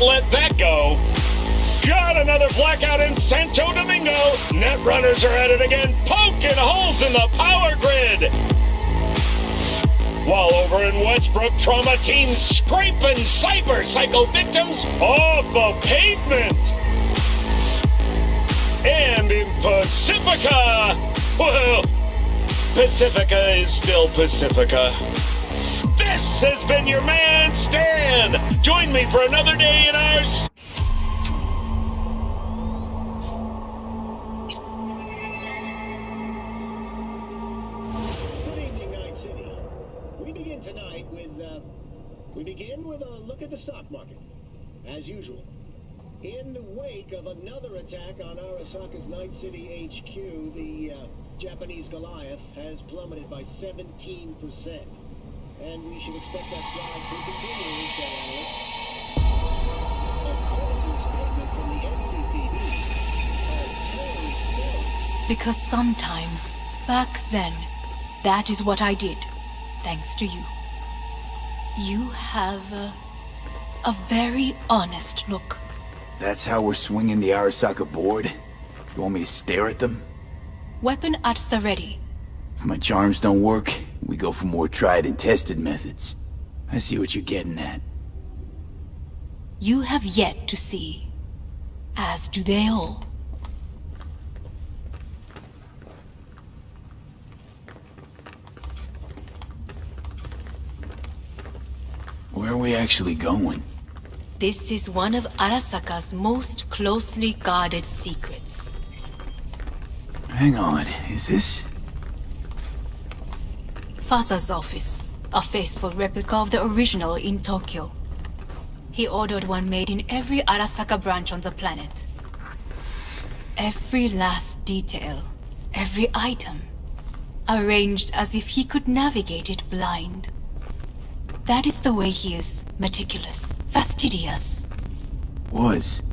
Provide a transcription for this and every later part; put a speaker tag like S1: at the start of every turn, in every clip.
S1: let that go. Got another blackout in Santo Domingo. Netrunners are at it again, poking holes in the power grid. While over in Westbrook, trauma teams scraping cyber-psycho victims off the pavement. And in Pacifica, well, Pacifica is still Pacifica. This has been your man, Stan. Join me for another day in our...
S2: We begin with a look at the stock market, as usual. In the wake of another attack on Arasaka's Night City HQ, the Japanese Goliath has plummeted by 17%. And we should expect that slide to continue, say analysts. According to a statement from the NCPD,
S3: because sometimes, back then, that is what I did, thanks to you. You have a very honest look.
S4: That's how we're swinging the Arasaka board? You want me to stare at them?
S3: Weapon at the ready.
S4: If my charms don't work, we go for more tried and tested methods. I see what you're getting at.
S3: You have yet to see, as do they all.
S4: Where are we actually going?
S3: This is one of Arasaka's most closely guarded secrets.
S4: Hang on, is this...
S3: Father's office, a faithful replica of the original in Tokyo. He ordered one made in every Arasaka branch on the planet. Every last detail, every item, arranged as if he could navigate it blind. That is the way he is, meticulous, fastidious.
S4: Was.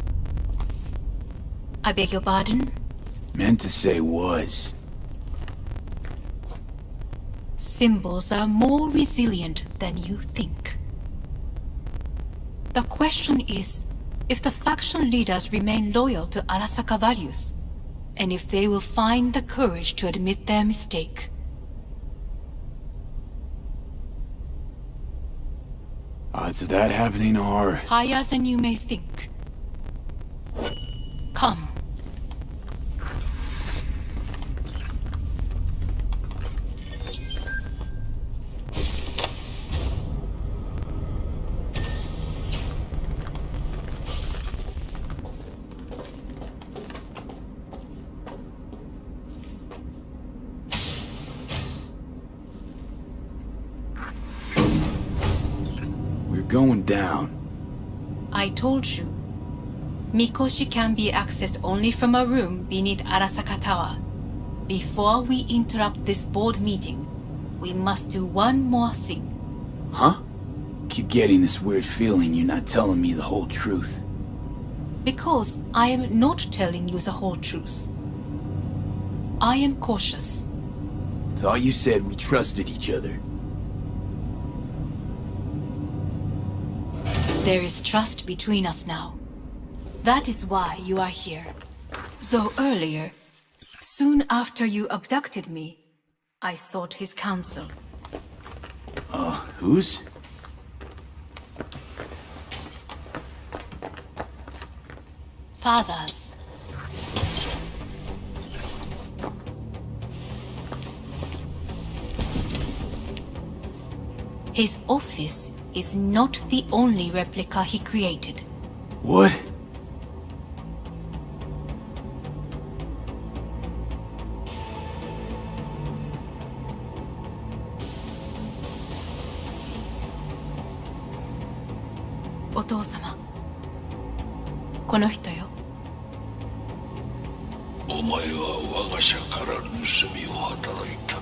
S3: I beg your pardon?
S4: Meant to say was.
S3: Symbols are more resilient than you think. The question is, if the faction leaders remain loyal to Arasaka values, and if they will find the courage to admit their mistake.
S4: Odds of that happening are...
S3: higher than you may think. Come.
S4: Going down.
S3: I told you. Mikoshi can be accessed only from a room beneath Arasaka Tower. Before we interrupt this board meeting, we must do one more thing.
S4: Huh? Keep getting this weird feeling you're not telling me the whole truth.
S3: Because I am not telling you the whole truth. I am cautious.
S4: Thought you said we trusted each other.
S3: There is trust between us now. That is why you are here. Though earlier, soon after you abducted me, I sought his counsel.
S4: Whose?
S3: Father's. His office is not the only replica he created.
S4: What?
S3: Otou-sama. この人よ。
S5: お前は我が社から盗みを働いた。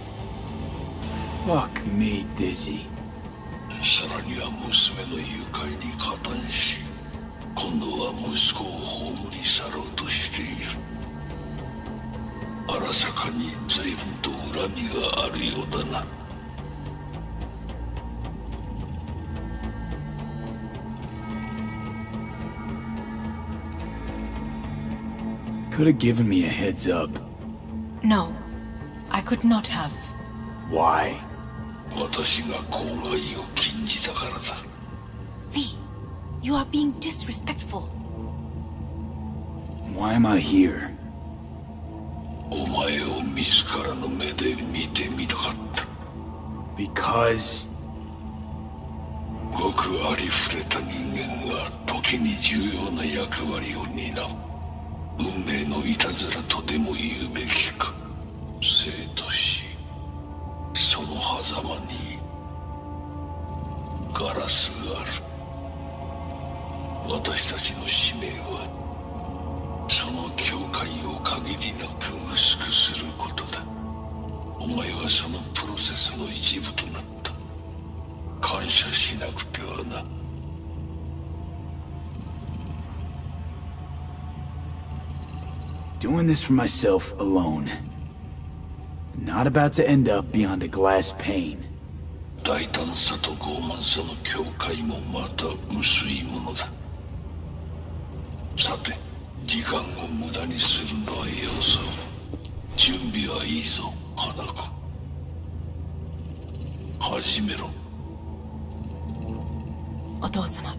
S4: Fuck me, Dizzy.
S5: さらには娘の誘拐に加担し、今度は息子を葬り去ろうとしている。荒坂に随分と恨みがあるようだな。
S4: Could have given me a heads up.
S3: No, I could not have.
S4: Why?
S5: 私が口外を禁じたからだ。
S3: V, you are being disrespectful.
S4: Why am I here?
S5: お前を自らの目で見てみたかった。
S4: Because...
S5: ごくありふれた人間が時に重要な役割を担う。運命のいたずらとでも言うべきか。生と死、その狭間にガラスがある。私たちの使命はその境界を限りなく薄くすることだ。お前はそのプロセスの一部となった。感謝しなくてはな。
S4: Doing this for myself alone. Not about to end up beyond a glass pane.
S5: 大胆さと傲慢さの境界もまた薄いものだ。さて、時間を無駄にするのはよそう。準備はいいぞ、花子。始めろ。
S3: お父様。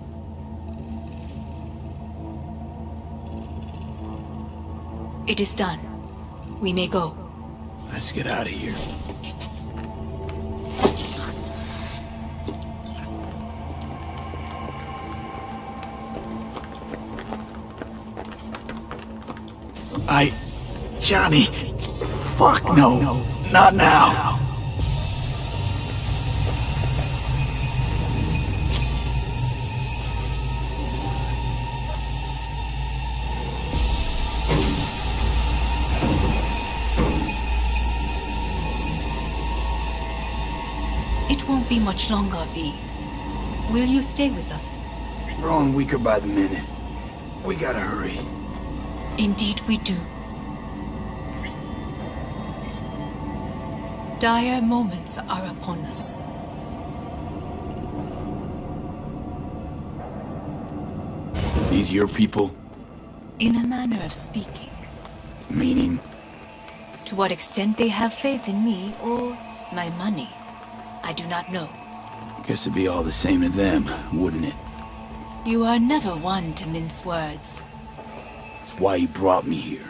S3: It is done. We may go.
S4: Let's get out of here. Johnny. Fuck no. Not now.
S3: It won't be much longer, V. Will you stay with us?
S4: Growing weaker by the minute. We gotta hurry.
S3: Indeed we do. Dire moments are upon us.
S4: These your people?
S3: In a manner of speaking.
S4: Meaning?
S3: To what extent they have faith in me or my money, I do not know.
S4: Guess it'd be all the same to them, wouldn't it?
S3: You are never one to mince words.
S4: That's why you brought me here.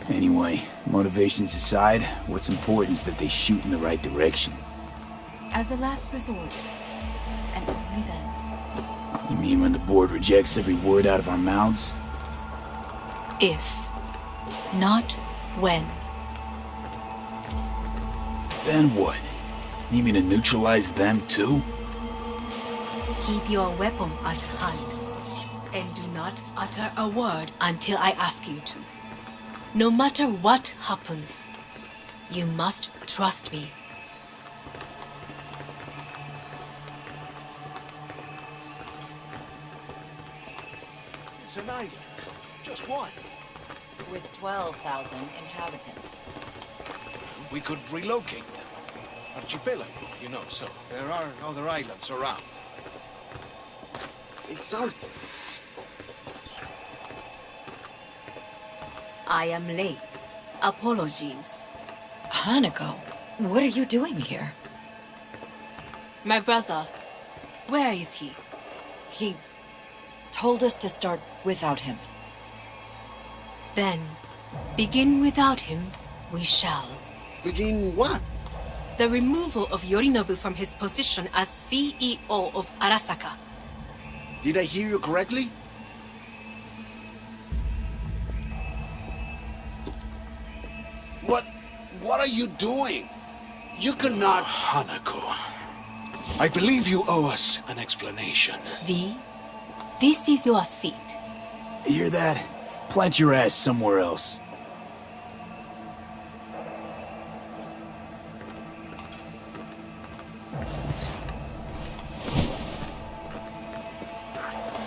S4: Anyway, motivations aside, what's important is that they shoot in the right direction.
S3: As a last resort, and only then.
S4: You mean when the board rejects every word out of our mouths?
S3: If, not when.
S4: Then what? Need me to neutralize them too?
S3: Keep your weapon at hand, and do not utter a word until I ask you to. No matter what happens, you must trust me.
S6: It's an island. Just one.
S7: With 12,000 inhabitants.
S6: We could relocate them. Archipelago, you know, so there are other islands around. It sounds...
S3: I am late. Apologies.
S7: Hanako, what are you doing here?
S3: My brother, where is he?
S7: He told us to start without him.
S3: Then, begin without him, we shall.
S6: Begin what?
S3: The removal of Yorinobu from his position as CEO of Arasaka.
S6: Did I hear you correctly? What are you doing? You cannot... Hanako, I believe you owe us an explanation.
S3: V, this is your seat.
S4: Hear that? Plant your ass somewhere else.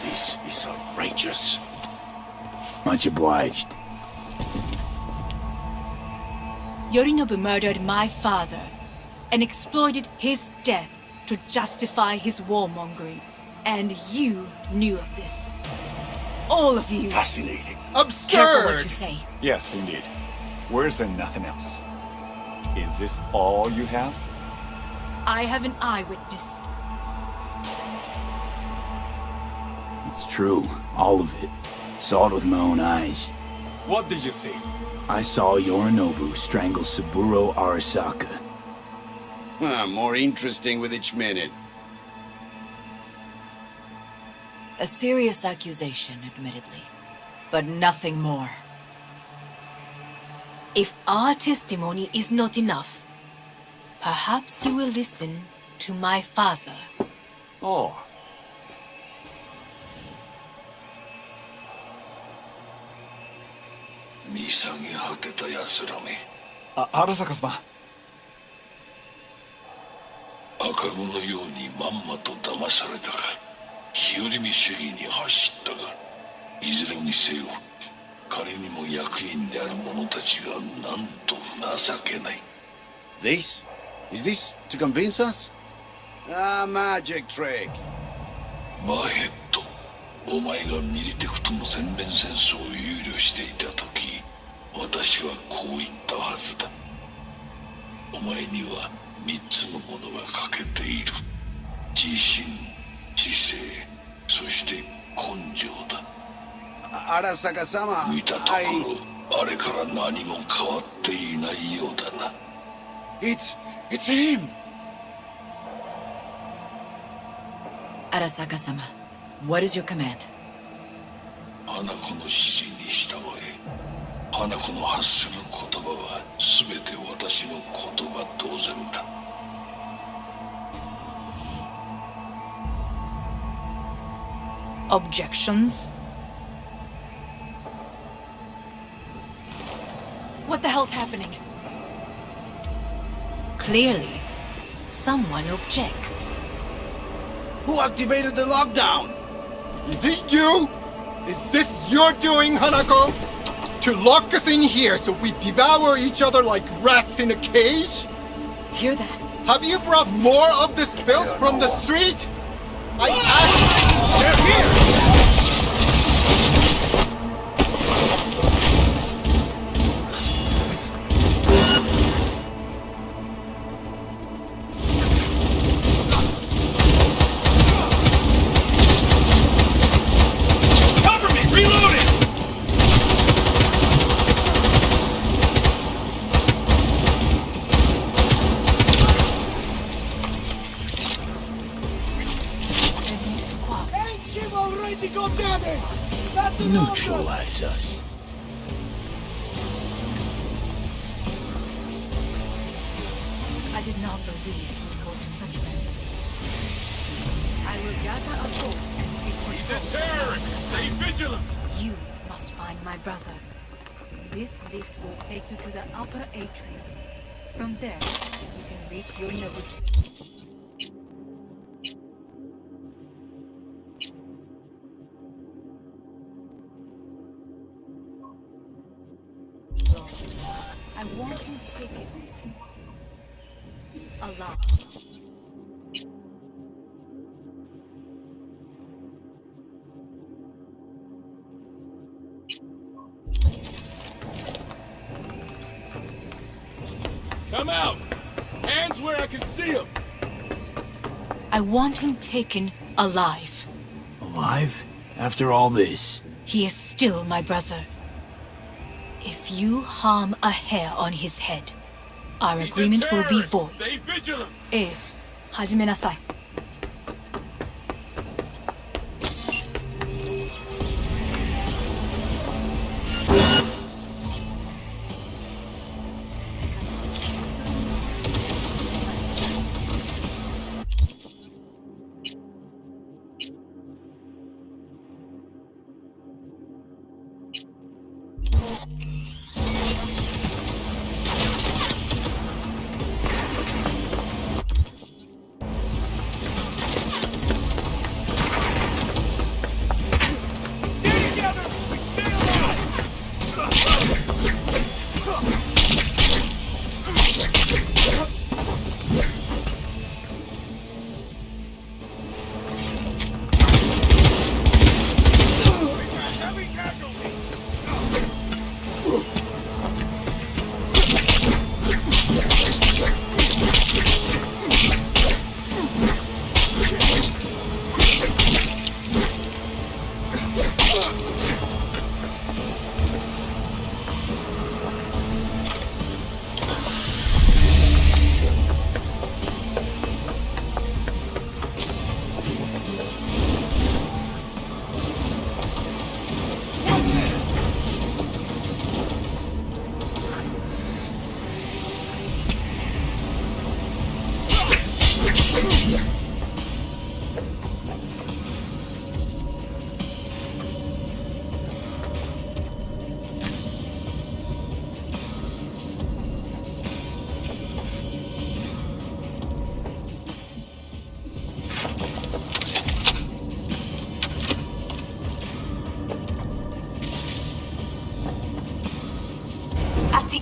S6: This is outrageous.
S4: Much obliged.
S3: Yorinobu murdered my father and exploited his death to justify his warmongering. And you knew of this. All of you.
S6: Fascinating.
S7: Careful what
S6: Absurd!
S7: you say.
S8: Yes, indeed. Worse than nothing else. Is this all you have?
S3: I have an eyewitness.
S4: It's true, all of it. Saw it with my own eyes.
S8: What did you see?
S4: I saw Yorinobu strangle Saburo Arasaka.
S6: More interesting with each minute.
S7: A serious accusation, admittedly. But nothing more.
S3: If our testimony is not enough, perhaps you will listen to my father.
S8: Oh. Arasaka-sama.
S5: 赤子のようにまんまと騙されたか日和見主義に走ったがいずれにせよ彼にも役員である者たちがなんと情けない
S6: This? Is this to convince us? Ah, magic trick.
S5: バヘッドお前がミリテクとの全面戦争を憂慮していた時私はこう言ったはずだお前には3つのものが欠けている自信知性そして根性だ
S6: Arasaka-sama,
S5: 見たところあれから何も変わっていないようだな
S6: It's him!
S7: Arasaka-sama, what is your command?
S5: 花子の指示に従え花子の発する言葉は全て私の言葉同然だ
S3: Objections?
S7: What the hell's happening?
S3: Clearly, someone objects.
S6: Who activated the lockdown?
S9: Is it you? Is this your doing, Hanako? To lock us in here so we devour each other like rats in a cage?
S7: Hear that?
S9: Have you brought more of this filth from the street? I asked... They're here!
S1: Cover me! Reloading!
S4: Neutralize us.
S3: I did not believe it would go to such lengths. I will gather a force and take
S1: He's a
S3: control.
S1: terrorist! Stay vigilant!
S3: You must find my brother. This lift will take you to the upper atrium. From there, you can reach your nose. I want him taken alive.
S1: Come out! Hands where I can see them!
S3: I want him taken alive.
S4: Alive? After all this?
S3: He is still my brother. If you harm a hair on his head, our
S1: He's a
S3: agreement will be
S1: terrorist.
S3: void.
S1: Stay vigilant!
S3: ええ、始めなさい。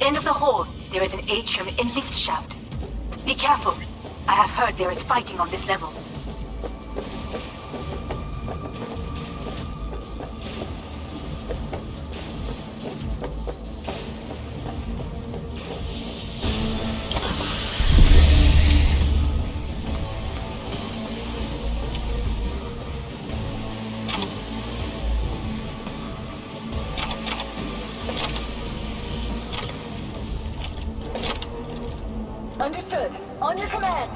S3: the end of the hall, there is an atrium and lift shaft. Be careful. I have heard there is fighting on this level.
S10: Understood. On your command.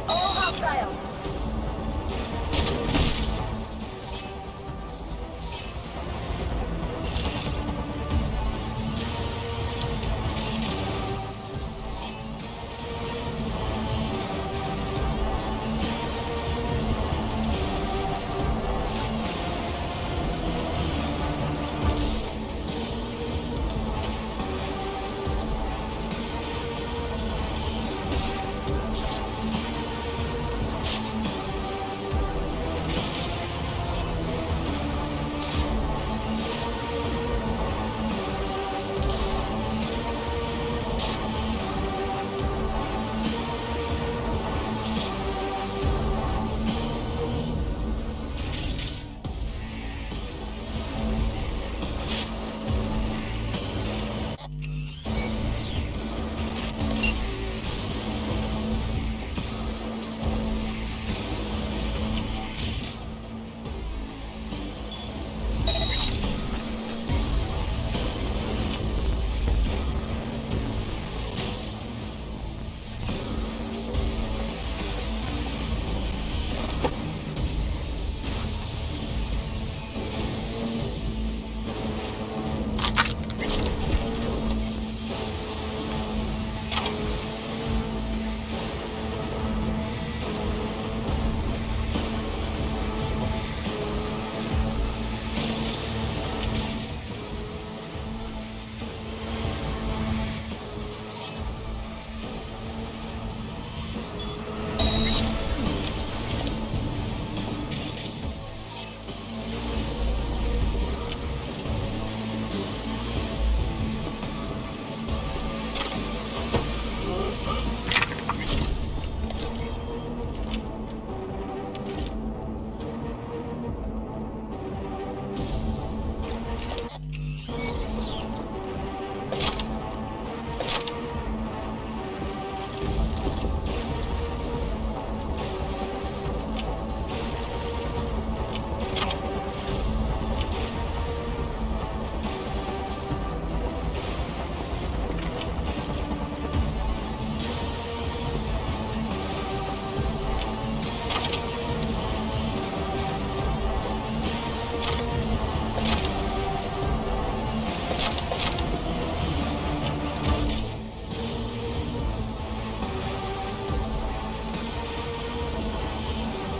S10: All hostiles.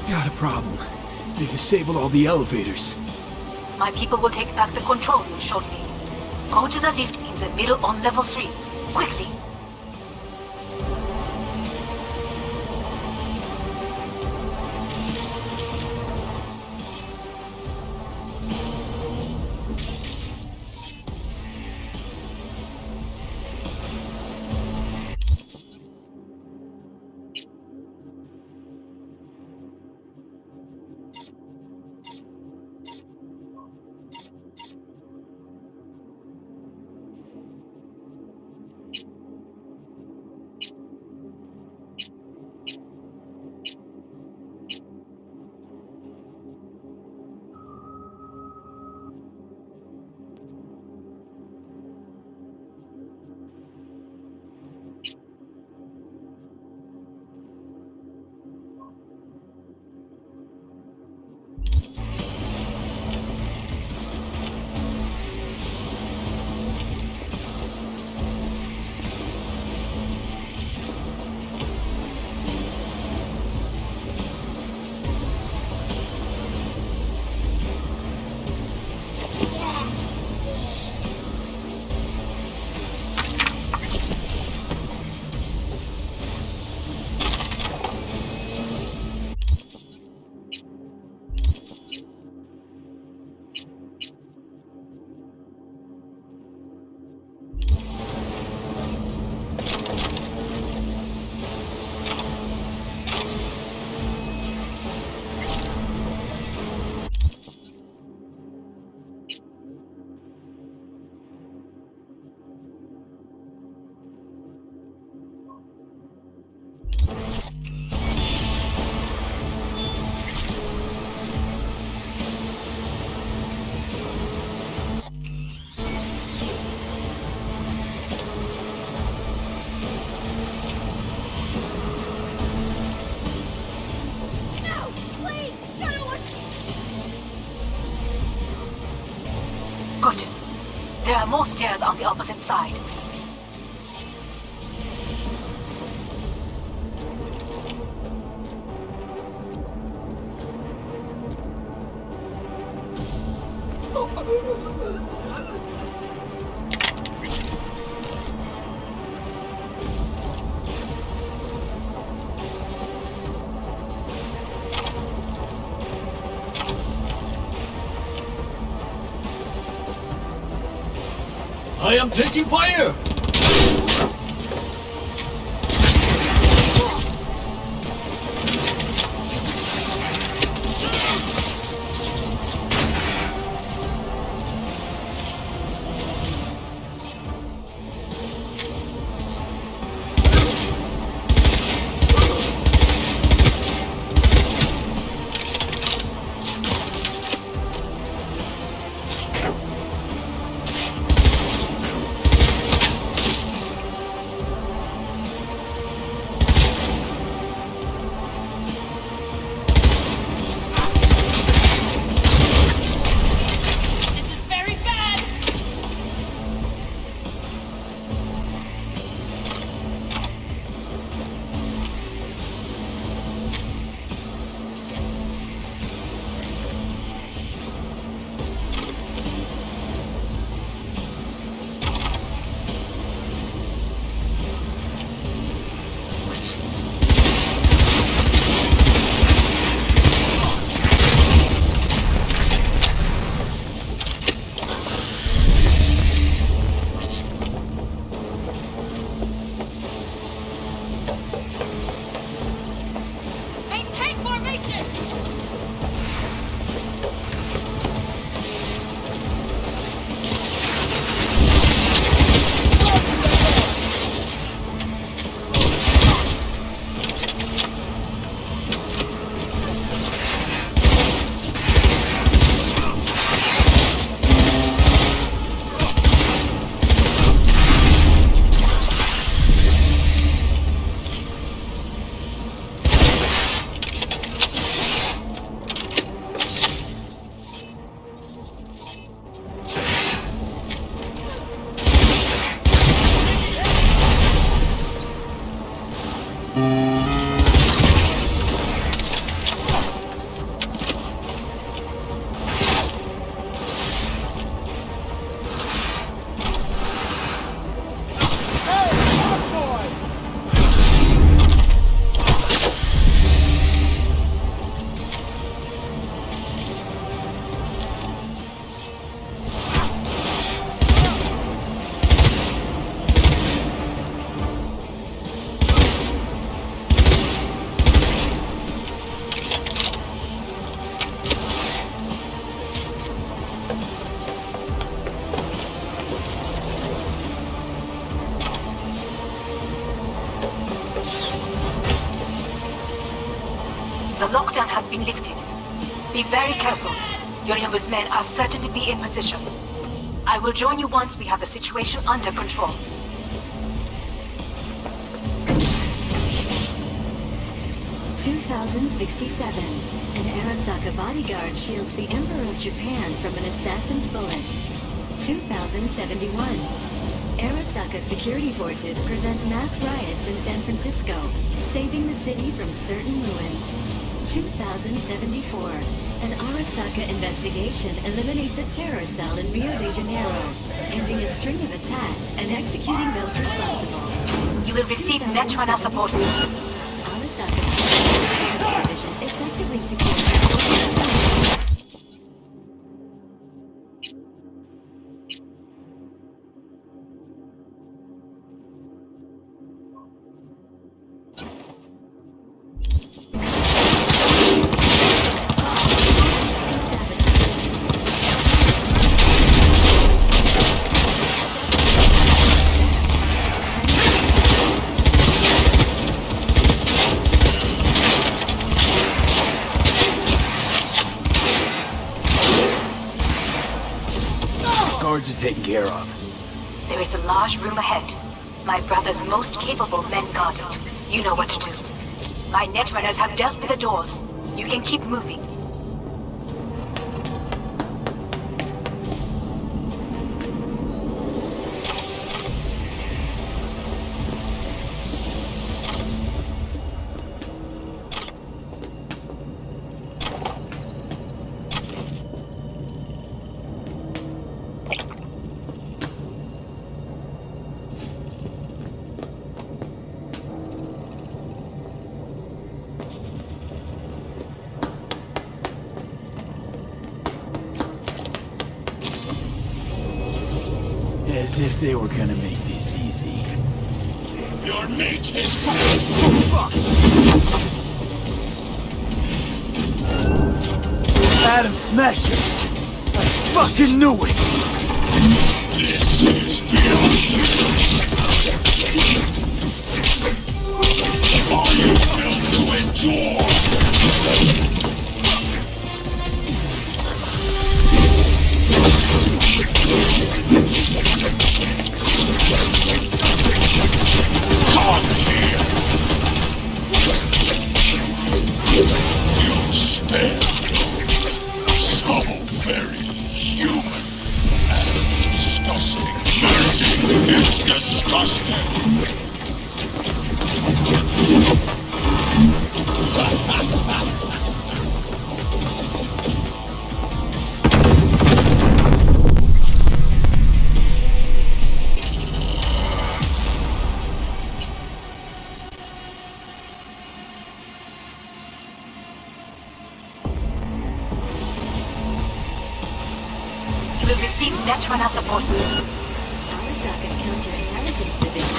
S4: Got a problem. They disabled all the elevators.
S3: My people will take back the control room shortly. Go to the lift in the middle on level 3. Quickly! There are more stairs on the opposite side.
S5: I am taking fire!
S3: The lockdown has been lifted. Be very careful. Yorinobu's men are certain to be in position. I will join you once we have the situation under control.
S11: "2067. An Arasaka bodyguard shields the Emperor of Japan from an assassin's bullet. 2071. Arasaka security forces prevent mass riots in San Francisco, saving the city from certain ruin. 2074. An Arasaka investigation eliminates a terror cell in Rio de Janeiro, ending a string of attacks and executing those responsible.
S3: You will receive Netrunner support.
S11: Arasaka's division effectively secures
S4: Guards are taken care of.
S3: There is a large room ahead. My brother's most capable men guard it. You know what to do. My netrunners have dealt with the doors. You can keep moving.
S4: As if they were gonna make this easy.
S5: Your mate is
S4: Adam Smasher! I fucking knew it!
S5: This is beyond you. Are you built to endure? Come here. You spare. So very human and disgusting. Mercy is disgusting.
S3: You will receive Netrunner support.
S11: Arasaka Counterintelligence Division.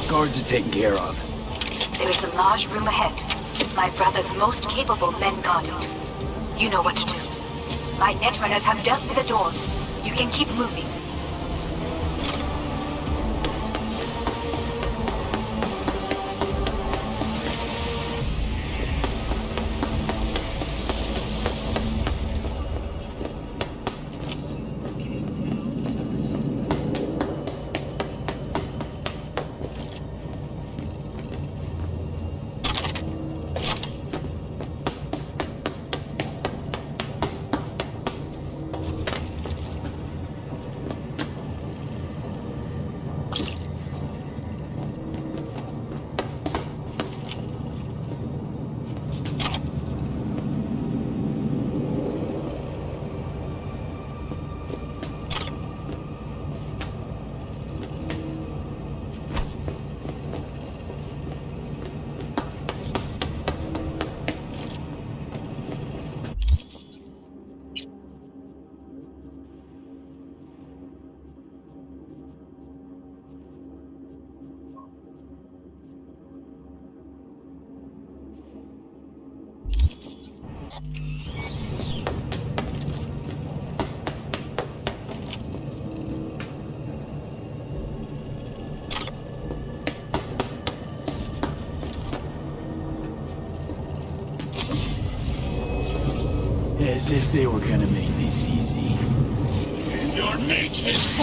S4: Guards are taken care of.
S3: There is a large room ahead. My brother's most capable men guard it. You know what to do. My Netrunners have dealt with the doors. You can keep moving.
S4: As if they were gonna make this easy.
S5: Your mate is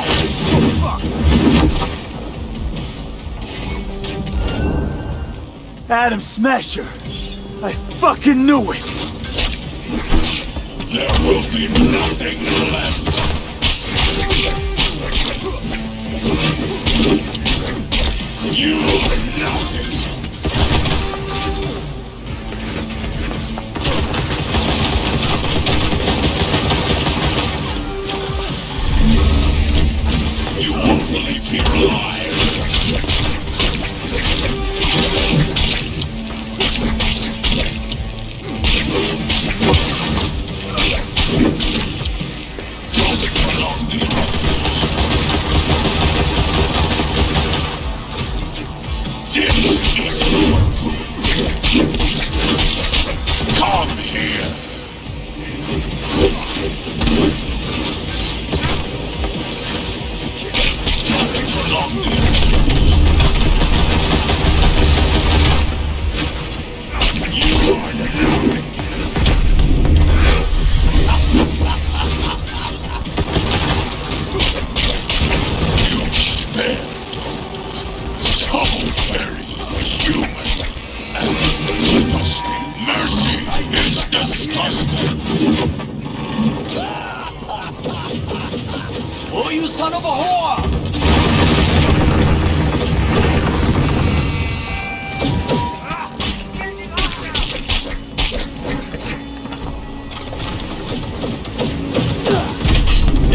S4: Adam Smasher! I fucking knew it!
S5: There will be nothing left. You are nothing. You won't believe you're alive. Come here. You are nothing. You spare. So very human and disgusting. Mercy is disgusting.
S6: Oh, you son of a whore!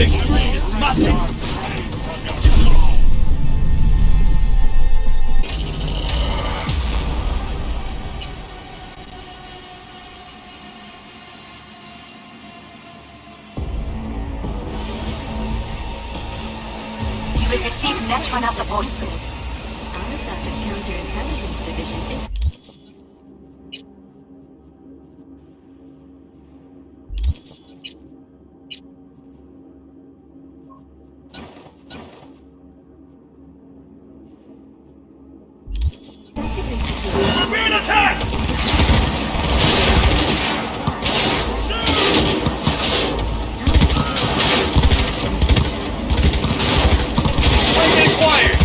S5: Extreme is nothing.
S3: You will receive Netwana support soon.
S11: Arasaka's counterintelligence division is... Effectively securing...
S1: We're in attack! Wayne acquired!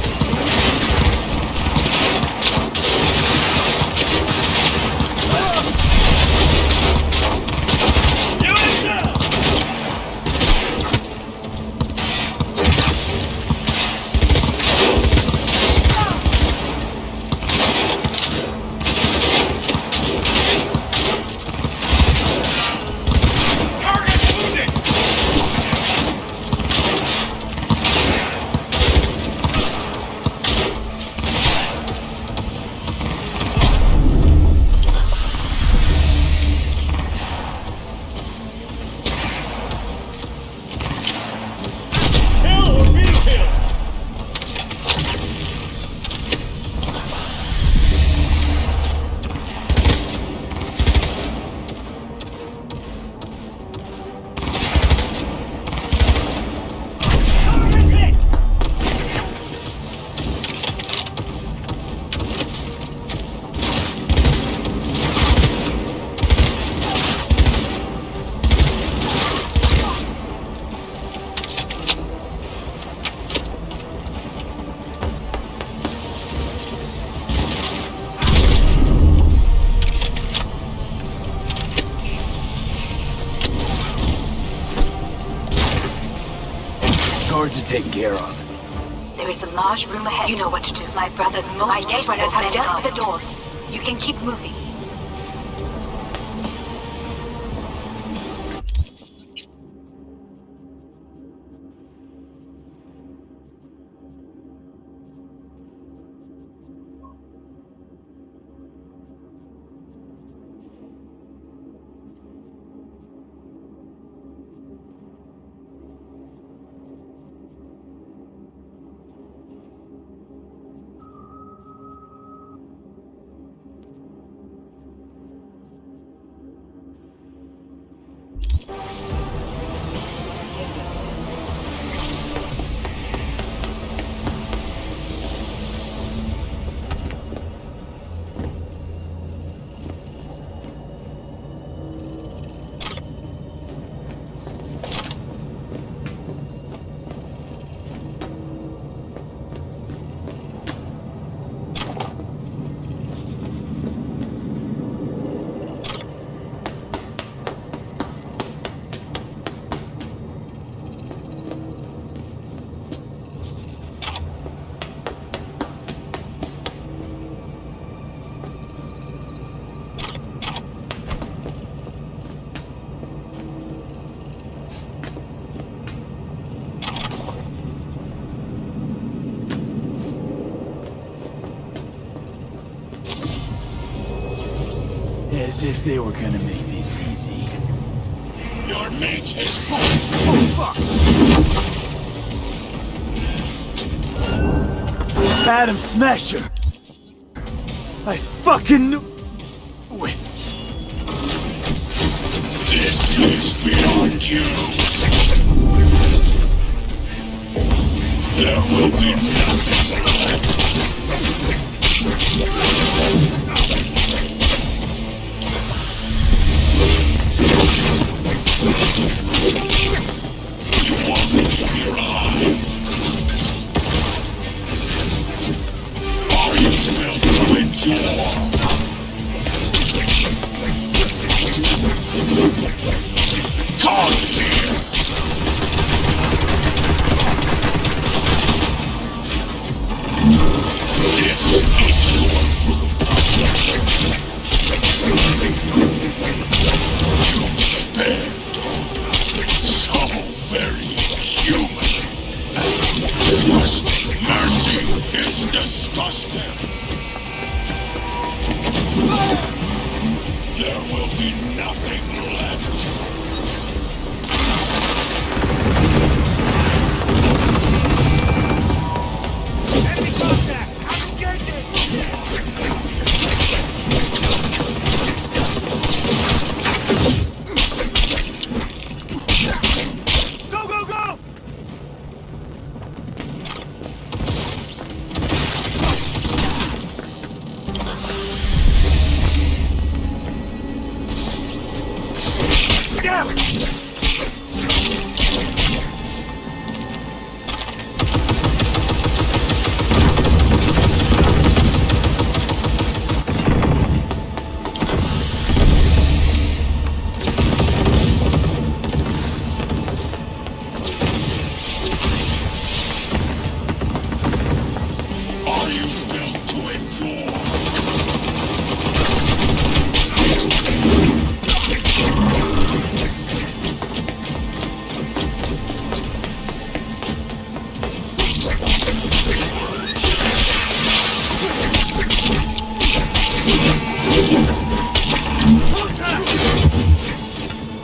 S4: Guards are taken care of.
S3: There is a large room ahead. You know what to do. My brother's most runners have dealt with the doors. You can keep moving.
S4: As if they were gonna make this easy.
S5: Your mate is
S4: Adam Smasher! I fucking knew... Wait.
S5: This is beyond you. There will be nothing left. You want me to be alive? Are you built to endure? Come here! This is your room. You spend so very human and disgusting. Mercy is disgusting. There will be nothing left.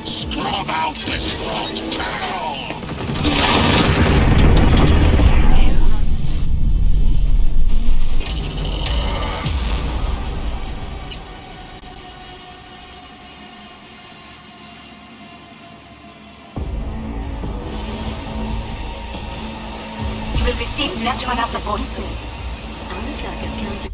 S5: Scrub out this rot town!
S3: You will receive natural support soon.
S11: Arasaka's counter.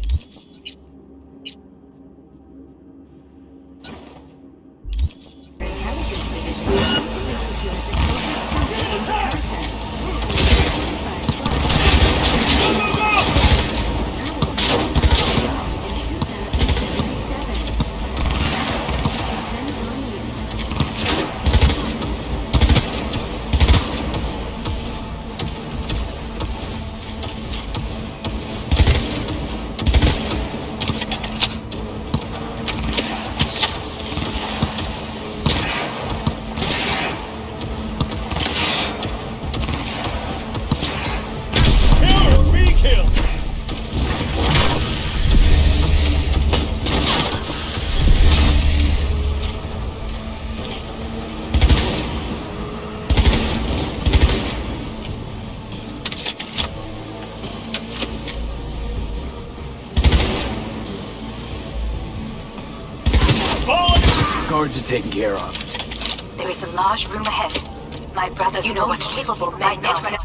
S11: Intelligence division actively secures important cyberpunk content.
S4: Guards are taken care of.
S3: There is a large room ahead. My brother's most capable man network.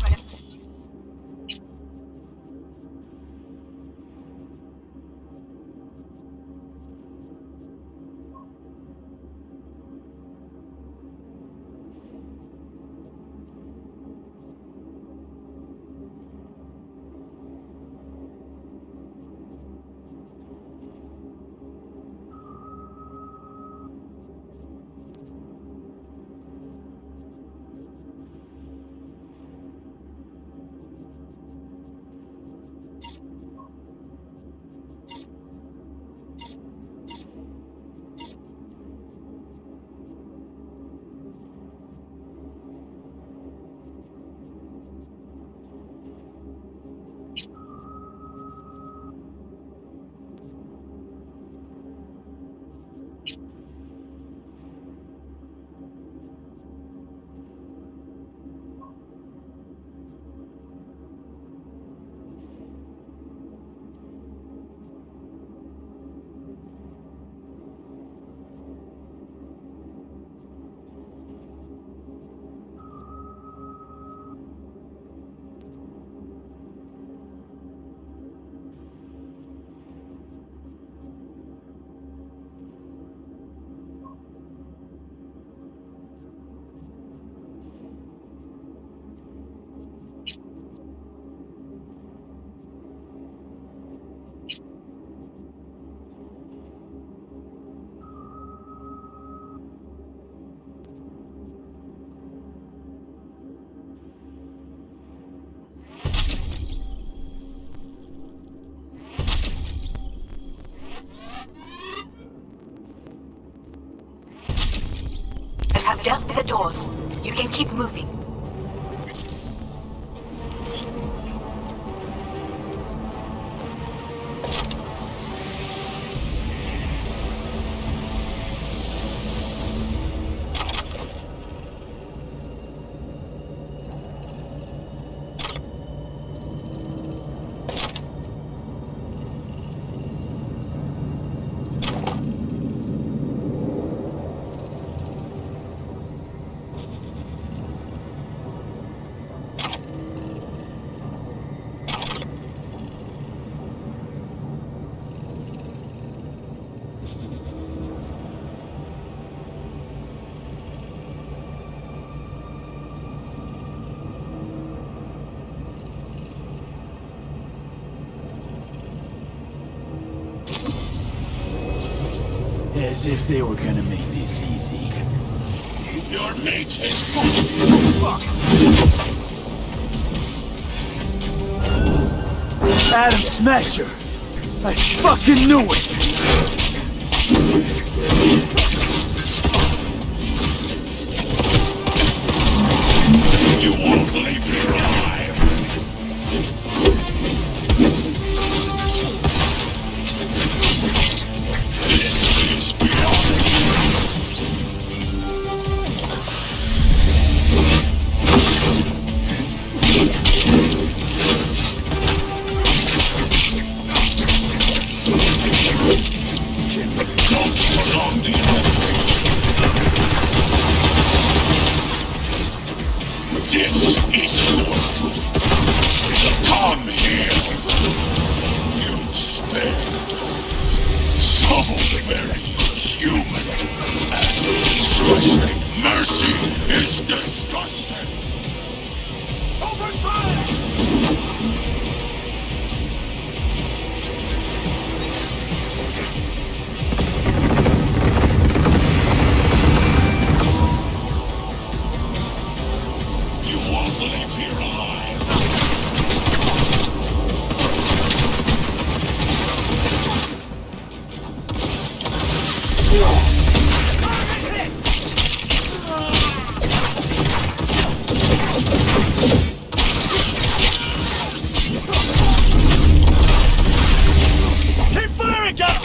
S3: dealt with the doors. You can keep moving.
S4: As if they were gonna make this easy.
S5: Your mate is
S4: Adam Smasher! I fucking knew it!
S5: You won't leave here alive! This is beyond. Don't prolong the This is your proof. Come here. You stand so very human and disgusting. Mercy is disgusting. Open fire! You won't leave here alive.
S1: Keep firing, John!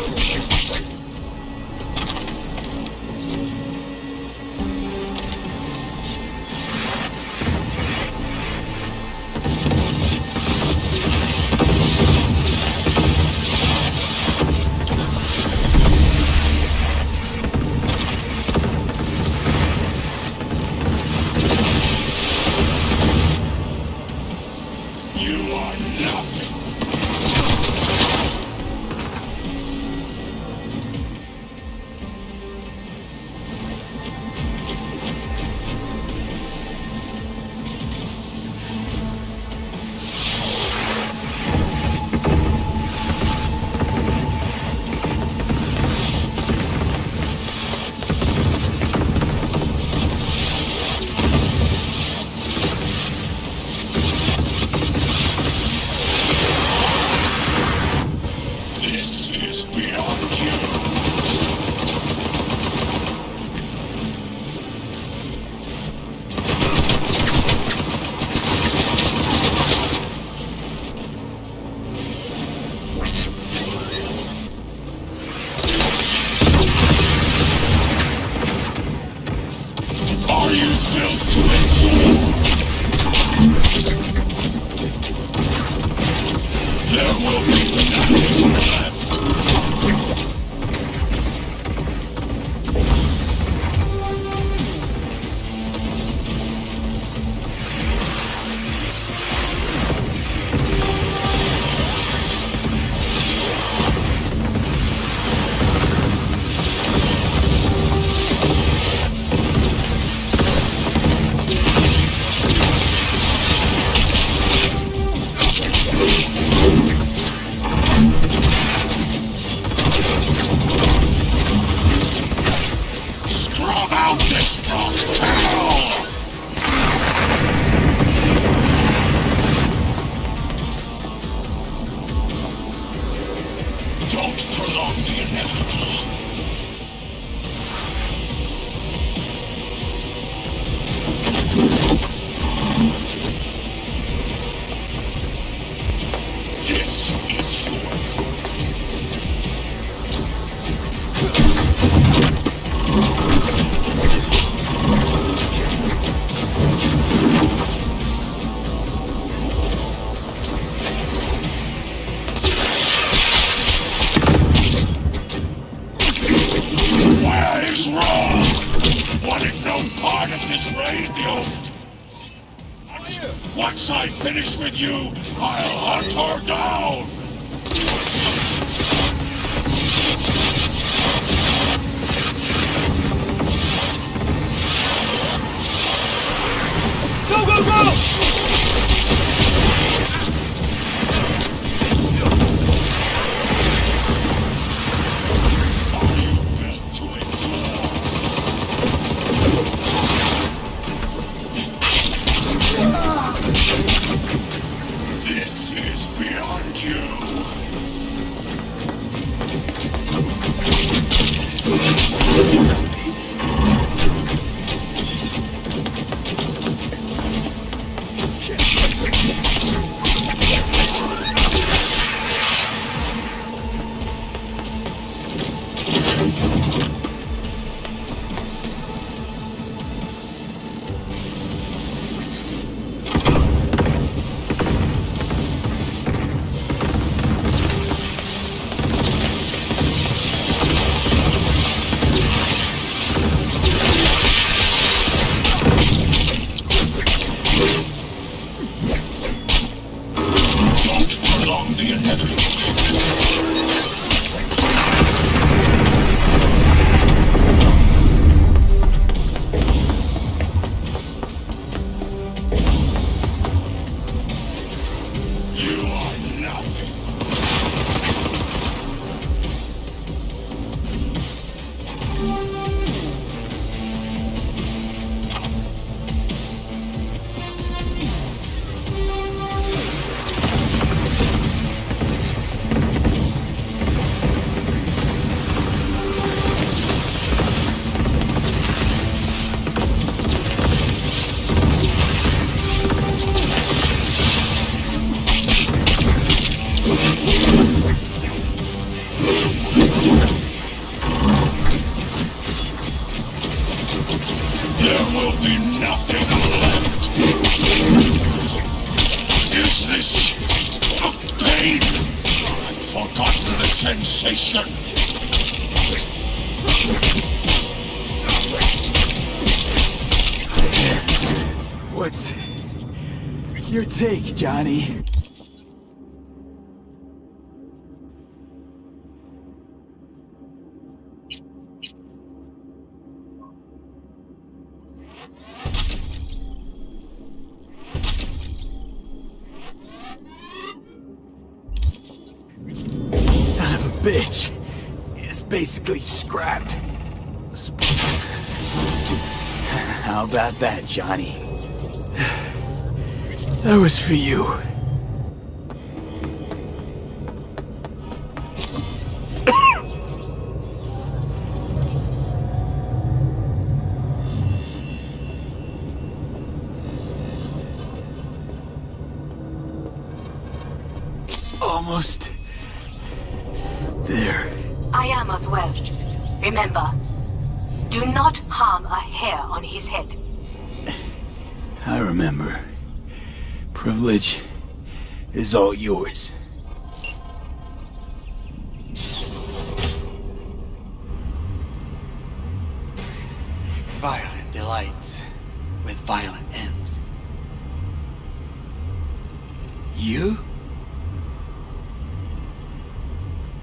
S5: You are nothing. no part of this raid, you! Once I finish with you, I'll hunt her down!
S1: Go, go, go!
S5: This is beyond you! Sensation.
S4: What's your take, Johnny? Son of a bitch. It's basically scrap. How about that, Johnny? That was for you. Almost there.
S3: I am as well. Remember, do not harm a hair on his head.
S4: I remember. Privilege is all yours.
S6: Violent delights with violent ends. You?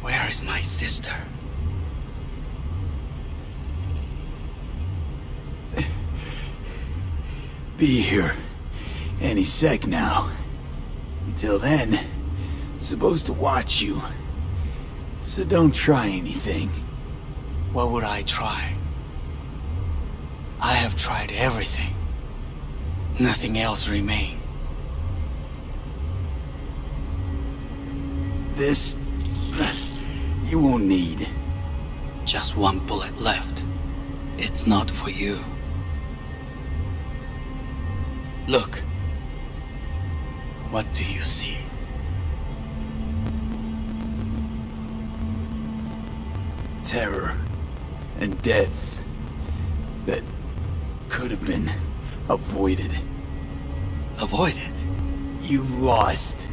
S6: Where is my sister?
S4: Be here any sec now. Until then, supposed to watch you. So don't try anything.
S6: What would I try? I have tried everything. Nothing else remains.
S4: This you won't need.
S6: Just one bullet left. It's not for you. Look. What do you see?
S4: Terror and deaths that could have been avoided.
S6: Avoided?
S4: You've lost.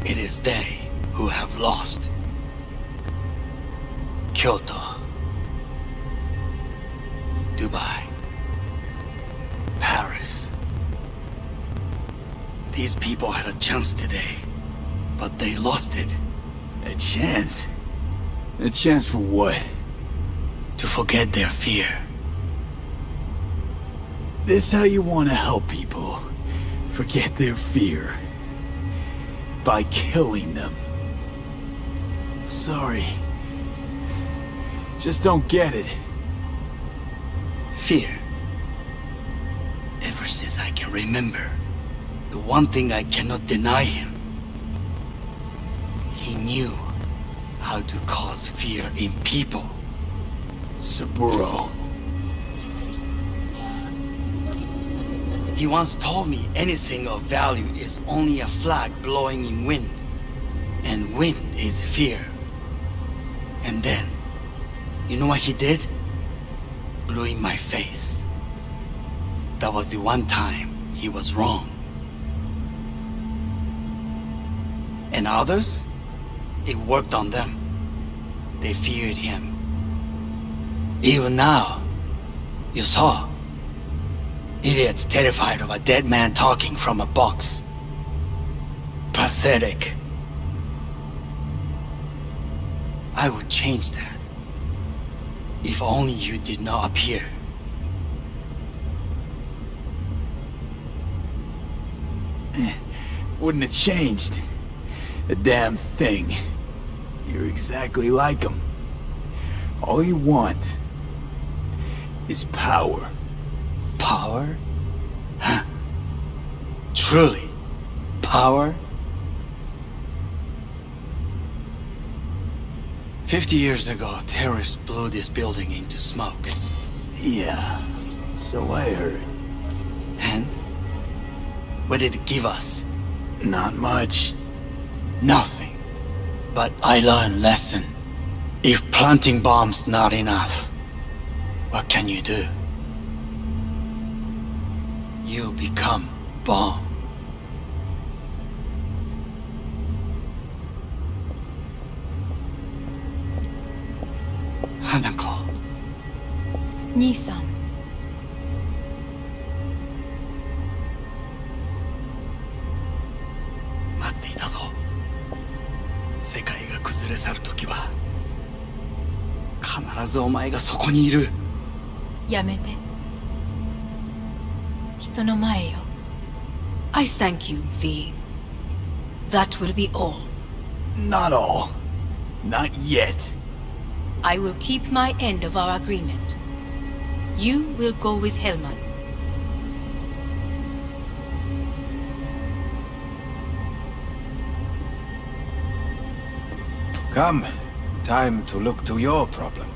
S6: It is they who have lost. Kyoto. Dubai. These people had a chance today, but they lost it.
S4: A chance? A chance for what?
S6: To forget their fear.
S4: This how you want to help people forget their fear? By killing them. Sorry. Just don't get it.
S6: Fear. Ever since I can remember, the one thing I cannot deny him. He knew how to cause fear in people.
S4: Saburo.
S6: He once told me anything of value is only a flag blowing in wind. And wind is fear. And then, you know what he did? Blew in my face. That was the one time he was wrong. And others? It worked on them. They feared him. Even now, you saw. Idiots terrified of a dead man talking from a box. Pathetic. I would change that. If only you did not appear.
S4: Wouldn't have changed a damn thing. You're exactly like him. All you want is power.
S6: Power? Huh. Truly, power? 50 years ago, terrorists blew this building into smoke.
S4: Yeah, so I heard.
S6: And? What did it give us?
S4: Not much.
S6: Nothing. But I learned a lesson. If planting bombs not enough, what can you do? You become bomb. Hanako.
S3: 兄さん。
S6: 待っていたぞ。世界が崩れ去るときは必ずお前がそこにいる。
S3: やめて。人の前よ。I thank you, V. That will be all.
S4: Not all. Not yet.
S3: I will keep my end of our agreement. You will go with Hellman.
S12: Come. Time to look to your problem.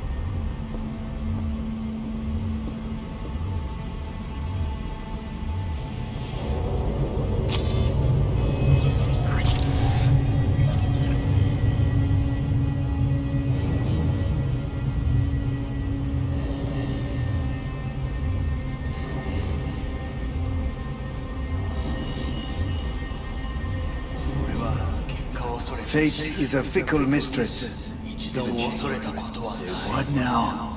S12: Fate is a fickle mistress. Isn't she?
S4: Say what now?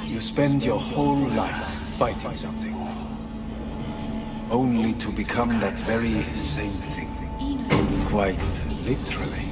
S12: You spend your whole life fighting something, only to become that very same thing. Quite literally.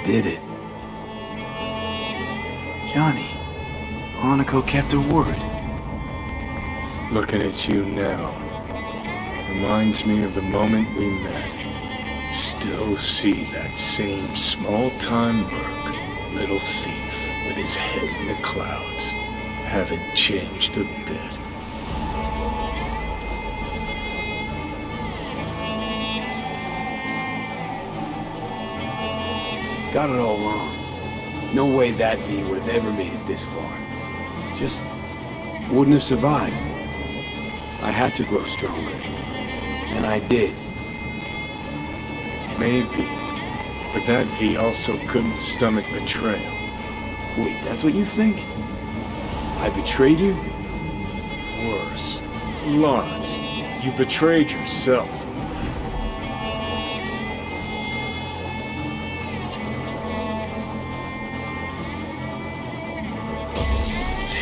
S4: I did it. Johnny, Hanako kept her word.
S12: Looking at you now reminds me of the moment we met. Still see that same small-time merc, little thief with his head in the clouds. Haven't changed a bit.
S4: Got it all wrong. No way that V would have ever made it this far. Just wouldn't have survived. I had to grow stronger. And I did.
S12: Maybe. But that V also couldn't stomach betrayal.
S4: Wait, that's what you think? I betrayed you?
S12: Worse. Lots. You betrayed yourself.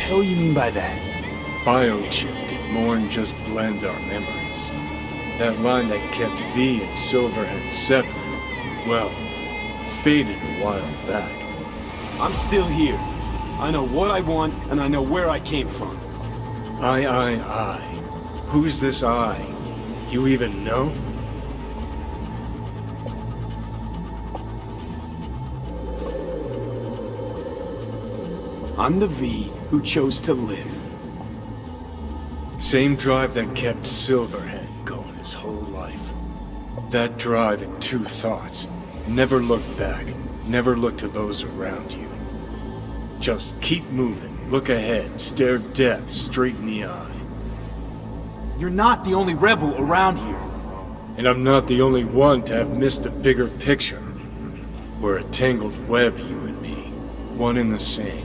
S4: What the hell you mean by that?
S12: Biochip did more than just blend our memories. That line that kept V and Silverhand separate, well, faded a while back.
S4: I'm still here. I know what I want, and I know where I came from.
S12: I. Who's this I? You even know?
S4: I'm the V who chose to live.
S12: Same drive that kept Silverhead going his whole life. That drive and two thoughts. Never look back. Never look to those around you. Just keep moving. Look ahead. Stare death straight in the eye.
S4: You're not the only rebel around here.
S12: And I'm not the only one to have missed the bigger picture. We're a tangled web, you and me. One and the same.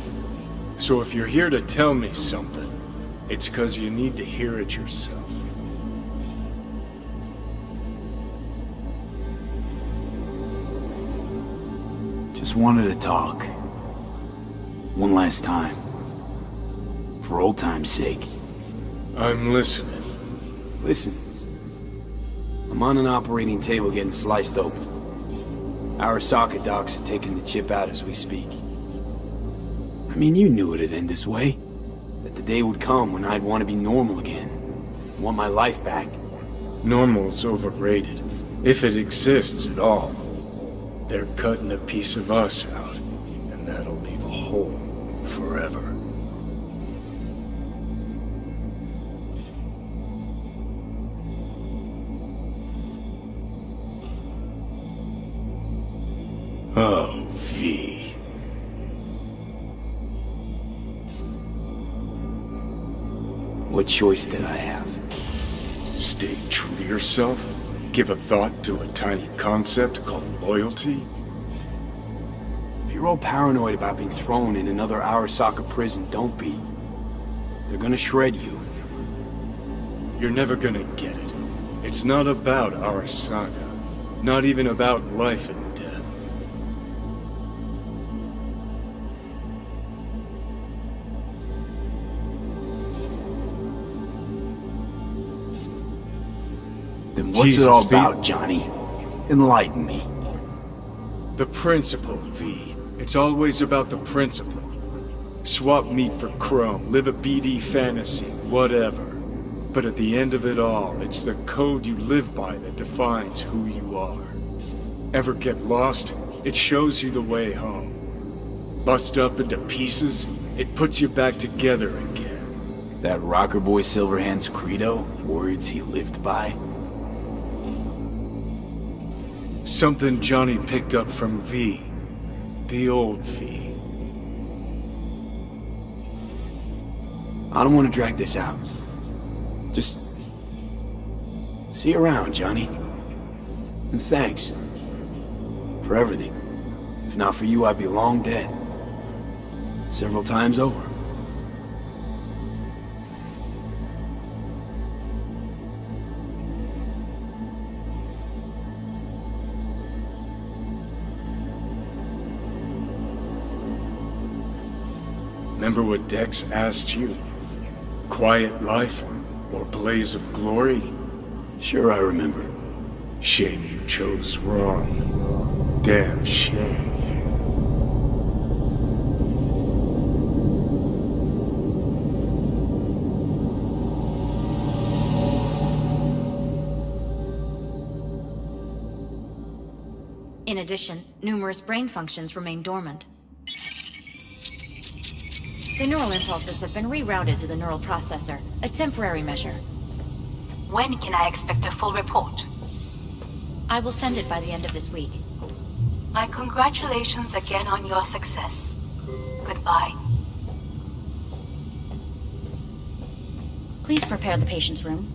S12: So if you're here to tell me something, it's 'cause you need to hear it yourself.
S4: Just wanted to talk. One last time. For old time's sake.
S12: I'm listening.
S4: Listen. I'm on an operating table getting sliced open. Arasaka docs are taking the chip out as we speak. I mean, you knew it'd end this way. That the day would come when I'd want to be normal again. Want my life back.
S12: Normal's overrated. If it exists at all. They're cutting a piece of us out, and that'll leave a hole forever. Oh, V.
S4: What choice did I have?
S12: Stay true to yourself? Give a thought to a tiny concept called loyalty?
S4: If you're all paranoid about being thrown in another Arasaka prison, don't be. They're gonna shred you.
S12: You're never gonna get it. It's not about Arasaka. Not even about life and death.
S4: Then what's it all about, Johnny? Enlighten me.
S12: The principle, V. It's always about the principle. Swap meat for chrome, live a BD fantasy, whatever. But at the end of it all, it's the code you live by that defines who you are. Ever get lost? It shows you the way home. Bust up into pieces, it puts you back together again.
S4: That rocker boy Silverhand's credo? Words he lived by?
S12: Something Johnny picked up from V. The old V.
S4: I don't want to drag this out. Just... see you around, Johnny. And thanks. For everything. If not for you, I'd be long dead. Several times over.
S12: Remember what Dex asked you? Quiet life or blaze of glory?
S4: Sure I remember.
S12: Shame you chose wrong. Damn shame.
S13: In addition, numerous brain functions remain dormant. The neural impulses have been rerouted to the neural processor, a temporary measure.
S3: When can I expect a full report?
S13: I will send it by the end of this week.
S3: My congratulations again on your success. Goodbye.
S13: Please prepare the patient's room.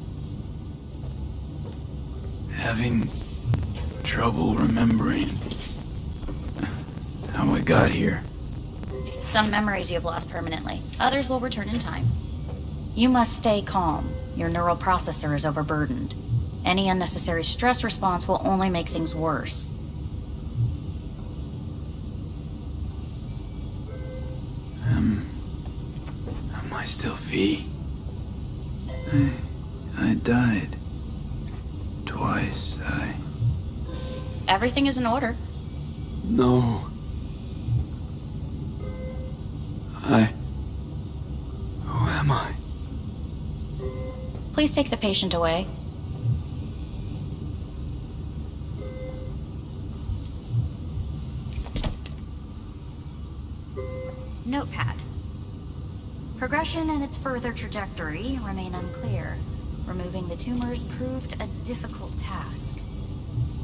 S4: Having trouble remembering how I got here.
S13: Some memories you have lost permanently. Others will return in time. You must stay calm. Your neural processor is overburdened. Any unnecessary stress response will only make things worse.
S4: Am I still V? I died. Twice,
S13: Everything is in order.
S4: No. Who am I?
S13: Please take the patient away. Notepad. Progression and its further trajectory remain unclear. Removing the tumors proved a difficult task.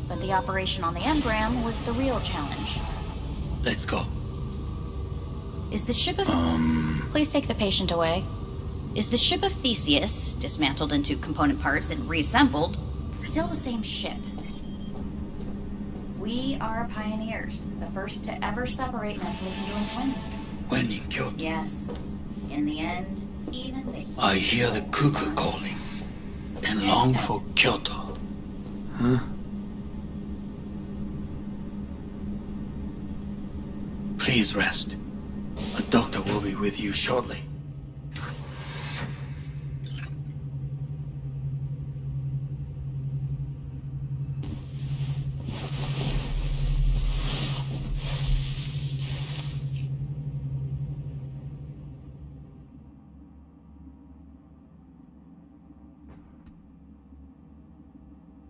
S13: But the operation on the engram was the real challenge.
S6: Let's go.
S13: Is the ship of... Please take the patient away. Is the ship of Theseus, dismantled into component parts and reassembled, still the same ship? We are pioneers, the first to ever separate mentally conjoined twins.
S6: When in Kyoto,
S13: Yes. In the end, even they...
S6: I hear the cuckoo calling and long for Kyoto.
S4: Huh?
S6: Please rest. A doctor will be with you shortly.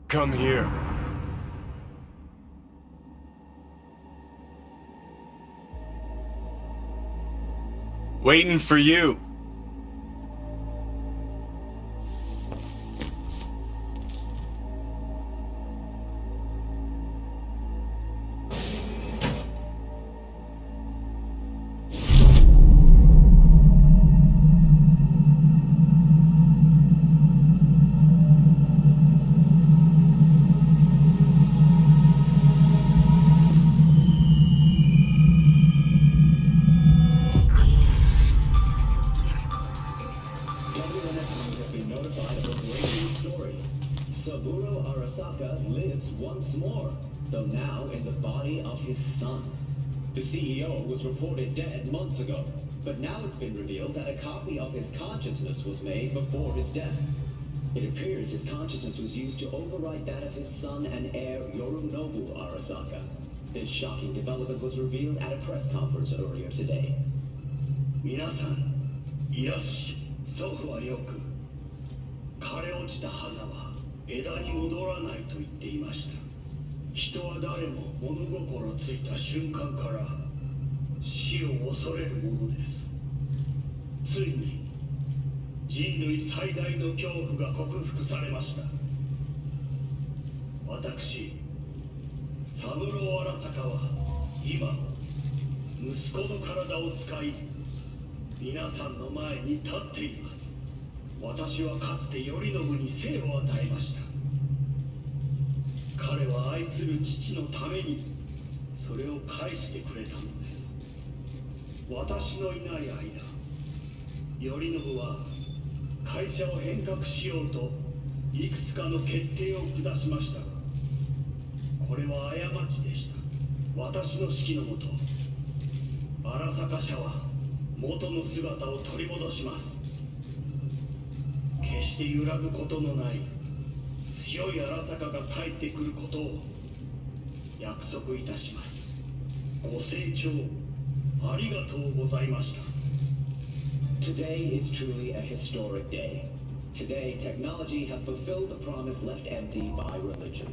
S12: Come here. Waiting for you.
S2: though now in the body of his son. The CEO was reported dead months ago, but now it's been revealed that a copy of his consciousness was made before his death. It appears his consciousness was used to overwrite that of his son and heir Yorinobu Arasaka. This shocking development was revealed at a press conference earlier today. 皆さん、いらっしゃ祖父はよく枯れ落ちた花は枝に戻らないと言っていました。人は誰も物心ついた瞬間から死を恐れるものです。ついに人類最大の恐怖が克服されました。私、三郎荒坂は今息子の体を使い皆さんの前に立っています。私はかつて頼信に生を与えました。彼は愛する父のためにそれを返してくれたのです。私のいない間、頼信は会社を変革しようといくつかの決定を下しましたが、これは過ちでした。私の指揮のもと、荒坂社は元の姿を取り戻します。決して揺らぐことのない強い荒坂が帰ってくることを約束いたします。ご清聴ありがとうございました。Today is truly a historic day. Today, technology has fulfilled the promise left empty by religion.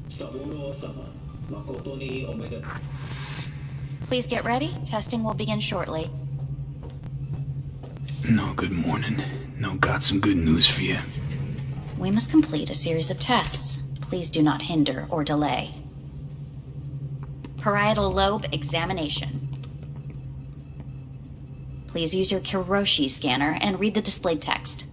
S2: Saburo-sama,
S13: Please get ready. Testing will begin shortly.
S4: No, good morning. No, got some good news for you.
S13: We must complete a series of tests. Please do not hinder or delay. Parietal lobe examination. Please use your Kiroshi scanner and read the displayed text.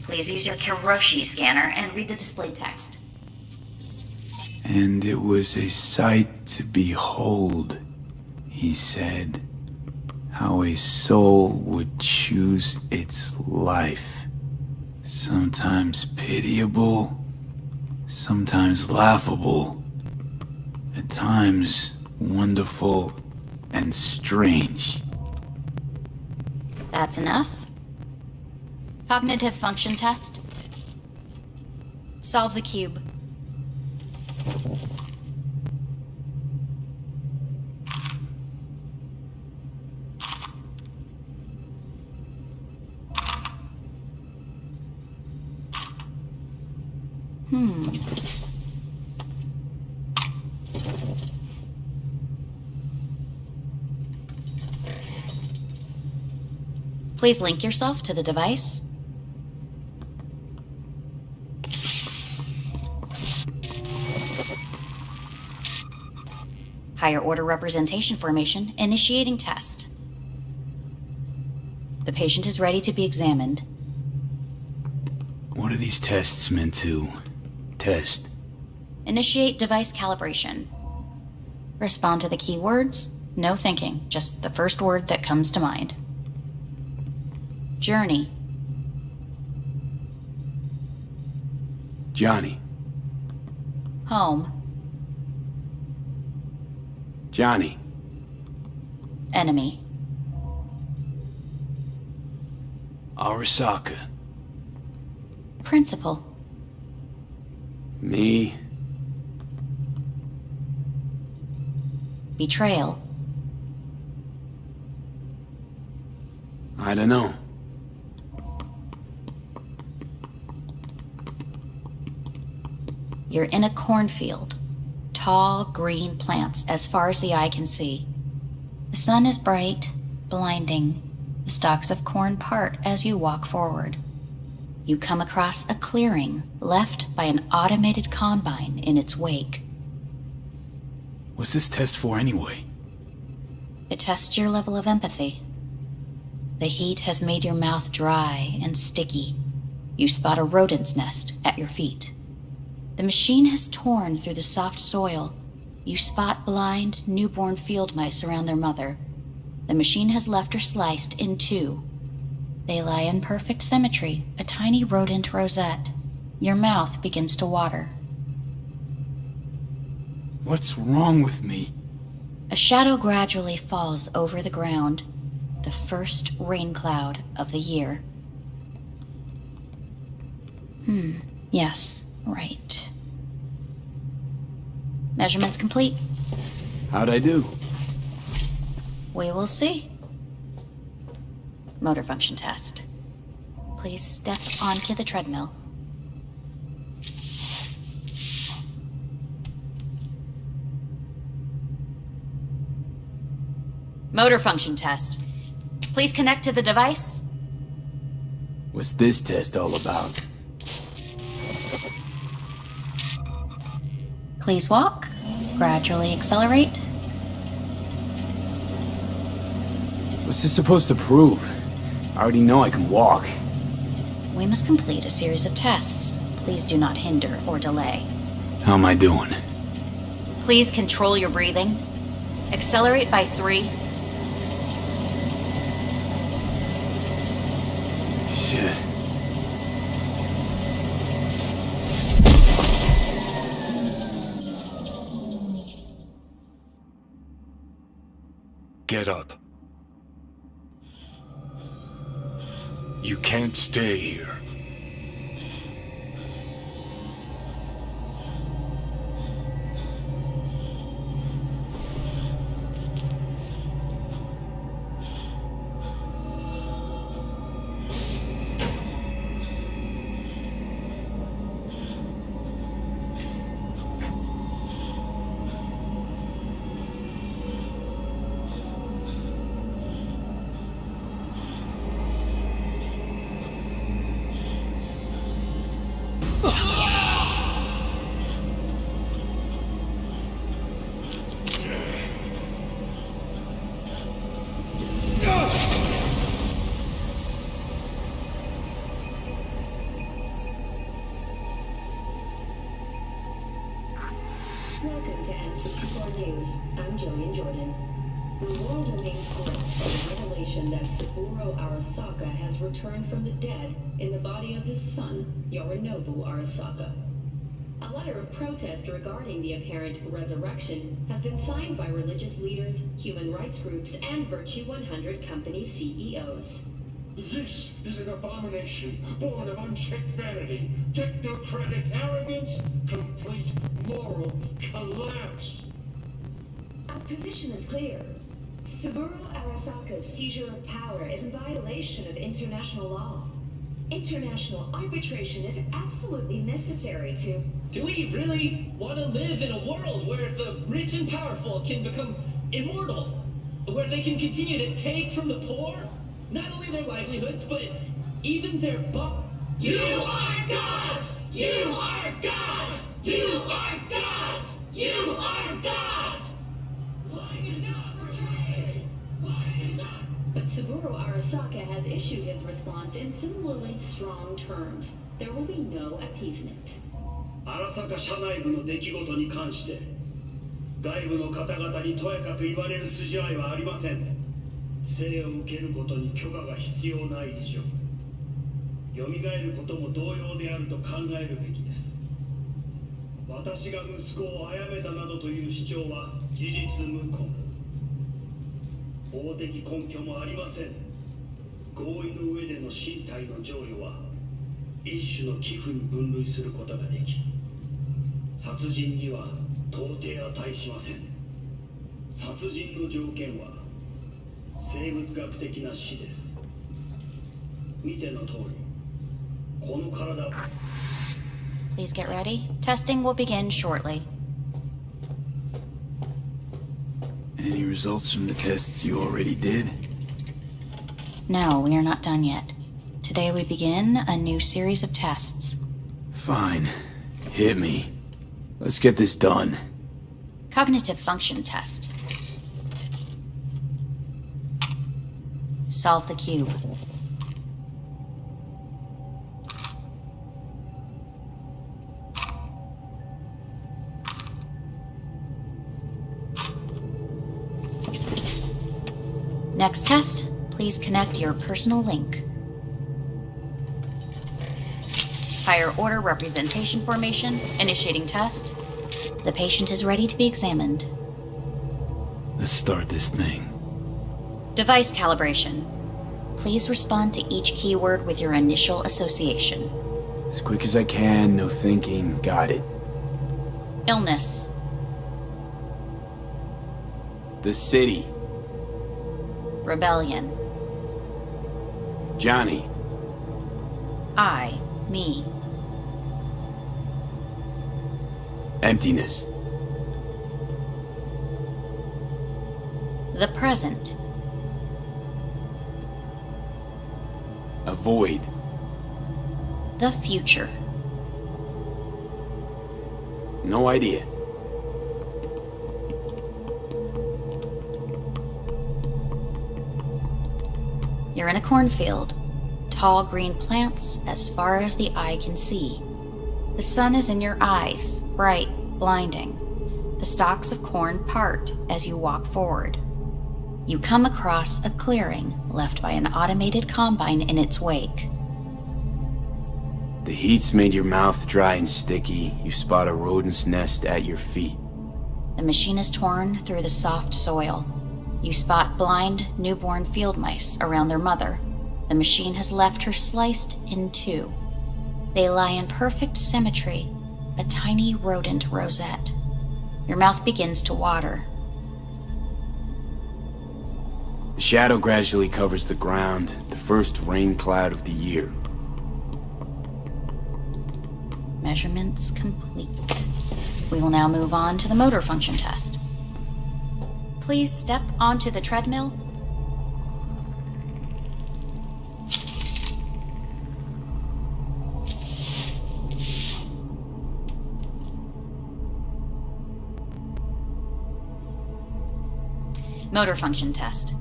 S13: Please use your Kiroshi scanner and read the displayed text.
S4: And it was a sight to behold, he said, how a soul would choose its life. Sometimes pitiable, sometimes laughable, at times wonderful and strange.
S13: That's enough. Cognitive function test. Solve the cube. Please link yourself to the device. Higher order representation formation, initiating test. The patient is ready to be examined.
S4: What are these tests meant to test?
S13: Initiate device calibration. Respond to the keywords. No thinking, just the first word that comes to mind. Journey.
S4: Johnny.
S13: Home.
S4: Johnny.
S13: Enemy.
S4: Arasaka.
S13: Principal.
S4: Me.
S13: Betrayal.
S4: I don't know.
S13: You're in a cornfield. Tall, green plants as far as the eye can see. The sun is bright, blinding. The stalks of corn part as you walk forward. You come across a clearing left by an automated combine in its wake.
S4: What's this test for anyway?
S13: It tests your level of empathy. The heat has made your mouth dry and sticky. You spot a rodent's nest at your feet. The machine has torn through the soft soil. You spot blind, newborn field mice around their mother. The machine has left her sliced in two. They lie in perfect symmetry, a tiny rodent rosette. Your mouth begins to water.
S4: What's wrong with me?
S13: A shadow gradually falls over the ground, the first rain cloud of the year. Yes, right. Measurements complete.
S4: How'd I do?
S13: We will see. Motor function test. Please step onto the treadmill. Motor function test. Please connect to the device.
S4: What's this test all about?
S13: Please walk. Gradually accelerate.
S4: What's this supposed to prove? I already know I can walk.
S13: We must complete a series of tests. Please do not hinder or delay.
S4: How am I doing?
S13: Please control your breathing. Accelerate by 3.
S4: Shit.
S12: Get up. You can't stay here.
S11: Jordan. The world remains gripped by the revelation that Saburo Arasaka has returned from the dead in the body of his son, Yorinobu Arasaka. A letter of protest regarding the apparent resurrection has been signed by religious leaders, human rights groups, and Virtue 100 company CEOs.
S14: This is an abomination born of unchecked vanity, technocratic arrogance, complete moral collapse.
S11: Our position is clear. Saburo Arasaka's seizure of power is in violation of international law. International arbitration is absolutely necessary to...
S15: Do we really want to live in a world where the rich and powerful can become immortal? Where they can continue to take from the poor? Not only their livelihoods, but even their You are gods! You are gods! You are gods! You are gods! Life is not portrayed! Life is not...
S11: But Saburo Arasaka has issued his response in similarly strong terms. There will be no appeasement.
S2: 荒坂社内部の出来事に関して外部の方々にとやかく言われる筋合いはありません。生を受けることに許可が必要ない以上蘇ることも同様であると考えるべきです。私が息子を殺めたなどという主張は事実無根。法的根拠もありません。合意の上での身体の贈与は一種の寄付に分類することができ殺人には到底値しません。殺人の条件は生物学的な死です。見ての通り、この体。
S13: Please get ready. Testing will begin shortly.
S4: Any results from the tests you already did?
S13: No, we are not done yet. Today we begin a new series of tests.
S4: Fine. Hit me. Let's get this done.
S13: Cognitive function test. Solve the cube. Next test, please connect your personal link. Higher order representation formation, initiating test. The patient is ready to be examined.
S4: Let's start this thing.
S13: Device calibration. Please respond to each keyword with your initial association.
S4: As quick as I can, no thinking, got it.
S13: Illness.
S4: The city.
S13: Rebellion.
S4: Johnny.
S13: I, me.
S4: Emptiness.
S13: The present.
S4: A void.
S13: The future.
S4: No idea.
S13: You're in a cornfield. Tall green plants as far as the eye can see. The sun is in your eyes, bright, blinding. The stalks of corn part as you walk forward. You come across a clearing left by an automated combine in its wake.
S4: The heat's made your mouth dry and sticky. You spot a rodent's nest at your feet.
S13: The machine is torn through the soft soil. You spot blind, newborn field mice around their mother. The machine has left her sliced in two. They lie in perfect symmetry, a tiny rodent rosette. Your mouth begins to water.
S4: The shadow gradually covers the ground, the first rain cloud of the year.
S13: Measurements complete. We will now move on to the motor function test. Please step onto the treadmill. Motor function test.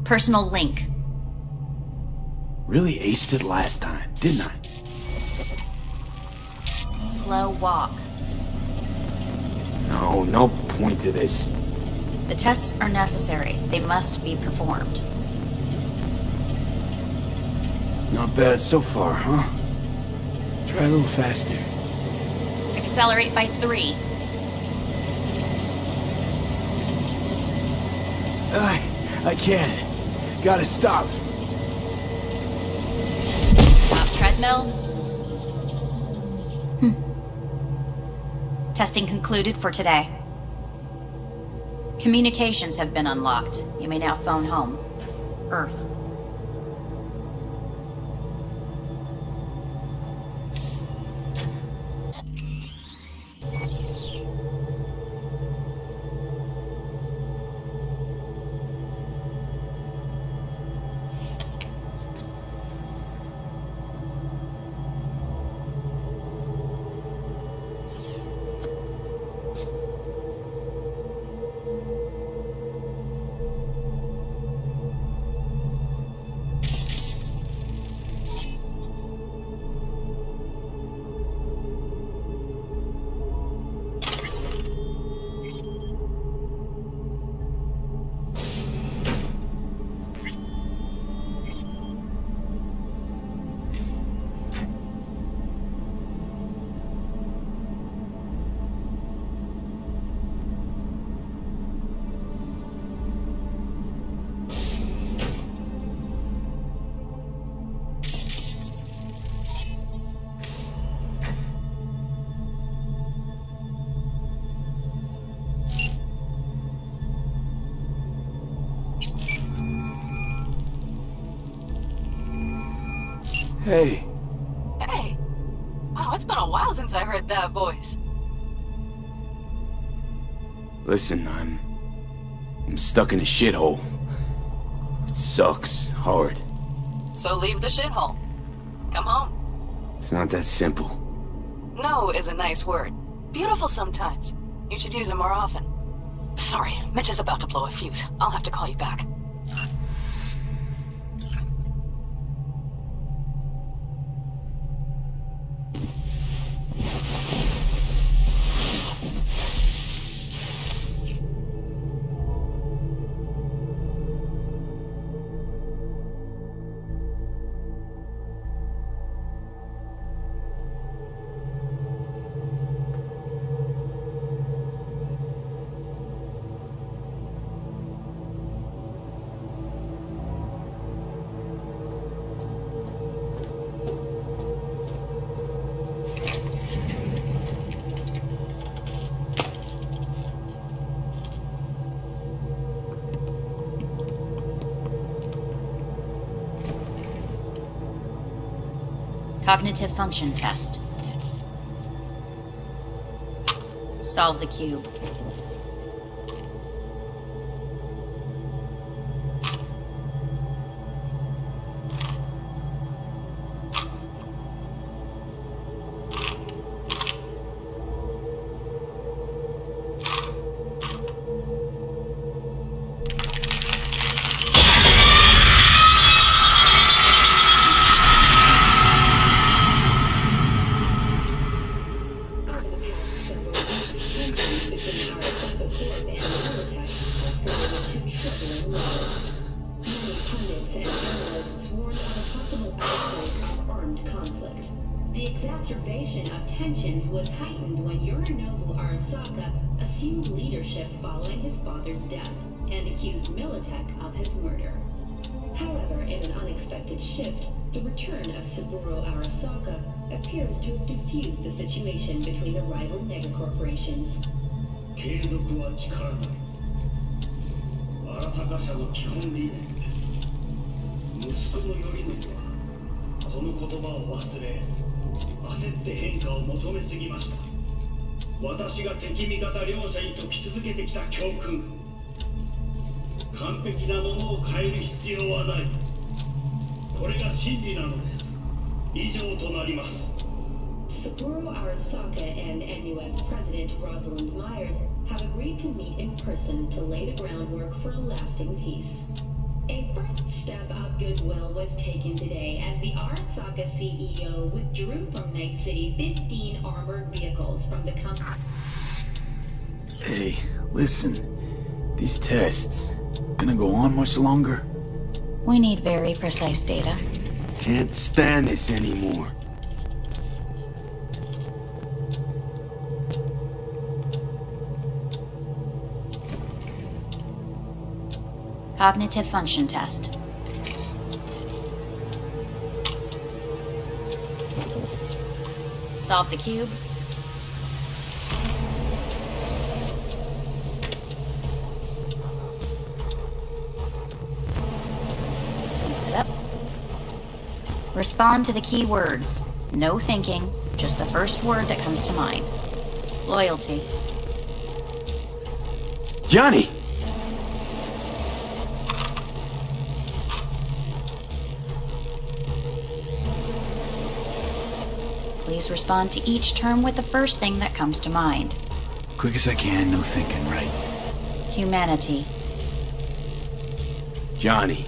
S13: Personal link.
S4: Really aced it last time, didn't I?
S13: Slow walk.
S4: No point to this.
S13: The tests are necessary. They must be performed.
S4: Not bad so far, huh? Try a little faster.
S13: Accelerate by 3.
S4: I can't. Gotta stop.
S13: Stop treadmill. Testing concluded for today. Communications have been unlocked. You may now phone home. Earth.
S4: Hey.
S16: Hey! Wow, it's been a while since I heard that voice.
S4: Listen, I'm stuck in a shithole. It sucks hard.
S16: So leave the shithole. Come home.
S4: It's not that simple.
S16: No is a nice word. Beautiful sometimes. You should use it more often. Sorry, Mitch is about to blow a fuse. I'll have to call you back.
S13: Cognitive function test. Solve the cube.
S11: Following his father's death and accused Militech of his murder. However, in an unexpected shift, the return of Saburo Arasaka appears to have diffused the situation between the rival megacorporations.
S14: 継続は力なり。荒坂社の基本理念です。息子の頼宣はこの言葉を忘れ、焦って変化を求めすぎました。私が敵味方両者に解き続けてきた教訓。完璧なものを変える必要はない。これが真理なのです。以上となります。
S11: Saburo Arasaka and NUS President Rosalind Myers have agreed to meet in person to lay the groundwork for a lasting peace. A first step of goodwill was taken today as the Arasaka CEO withdrew from Night City 15 armored vehicles from the company.
S4: Hey, listen. These tests, gonna go on much longer?
S13: We need very precise data.
S4: Can't stand this anymore.
S13: Cognitive function test. Solve the cube. Place it up. Respond to the key words. No thinking, just the first word that comes to mind. Loyalty.
S4: Johnny!
S13: Please respond to each term with the first thing that comes to mind.
S4: Quick as I can, no thinking, right?
S13: Humanity.
S4: Johnny.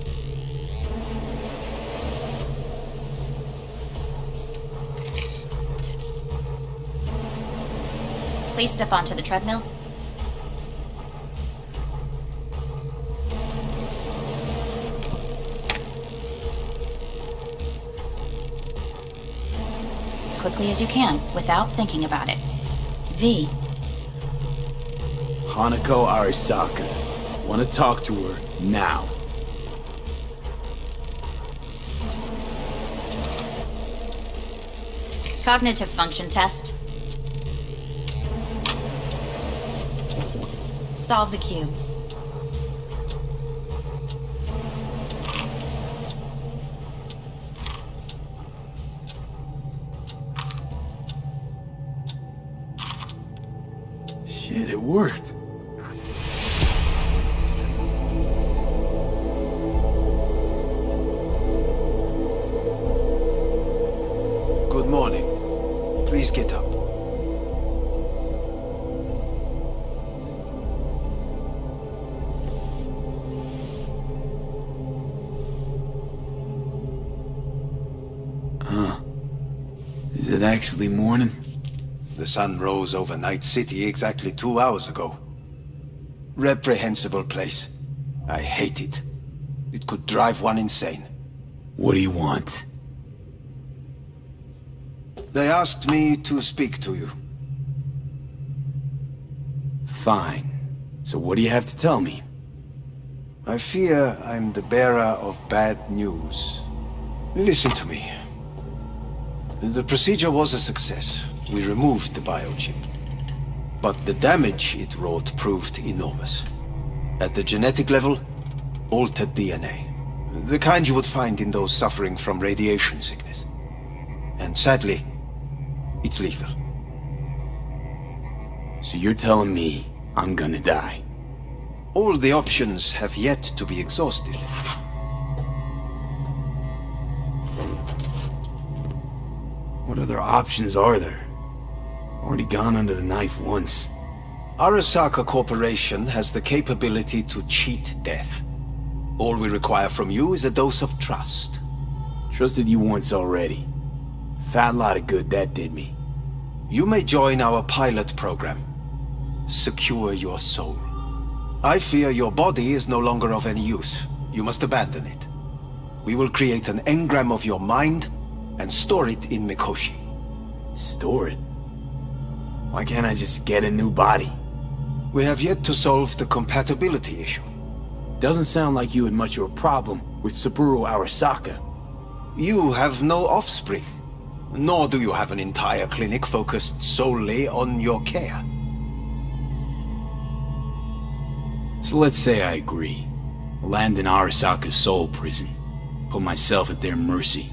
S13: Please step onto the treadmill. As quickly as you can, without thinking about it. V.
S4: Hanako Arisaka. Want to talk to her now.
S13: Cognitive function test. Solve the cube.
S4: Shit, it worked.
S17: Good morning. Please get up.
S4: Is it actually morning?
S17: The sun rose over Night City exactly 2 hours ago. Reprehensible place. I hate it. It could drive one insane.
S4: What do you want?
S17: They asked me to speak to you.
S4: Fine. So what do you have to tell me?
S17: I fear I'm the bearer of bad news. Listen to me. The procedure was a success. We removed the biochip. But the damage it wrought proved enormous. At the genetic level, altered DNA. The kind you would find in those suffering from radiation sickness. And sadly, it's lethal.
S4: So you're telling me I'm gonna die?
S17: All the options have yet to be exhausted.
S4: What other options are there? Already gone under the knife once.
S17: Arasaka Corporation has the capability to cheat death. All we require from you is a dose of trust.
S4: Trusted you once already. Fat lot of good that did me.
S17: You may join our pilot program. Secure your soul. I fear your body is no longer of any use. You must abandon it. We will create an engram of your mind and store it in Mikoshi.
S4: Store it? Why can't I just get a new body?
S17: We have yet to solve the compatibility issue.
S4: Doesn't sound like you had much of a problem with Saburo Arasaka.
S17: You have no offspring. Nor do you have an entire clinic focused solely on your care.
S4: So let's say I agree. Land in Arasaka's soul prison. Put myself at their mercy.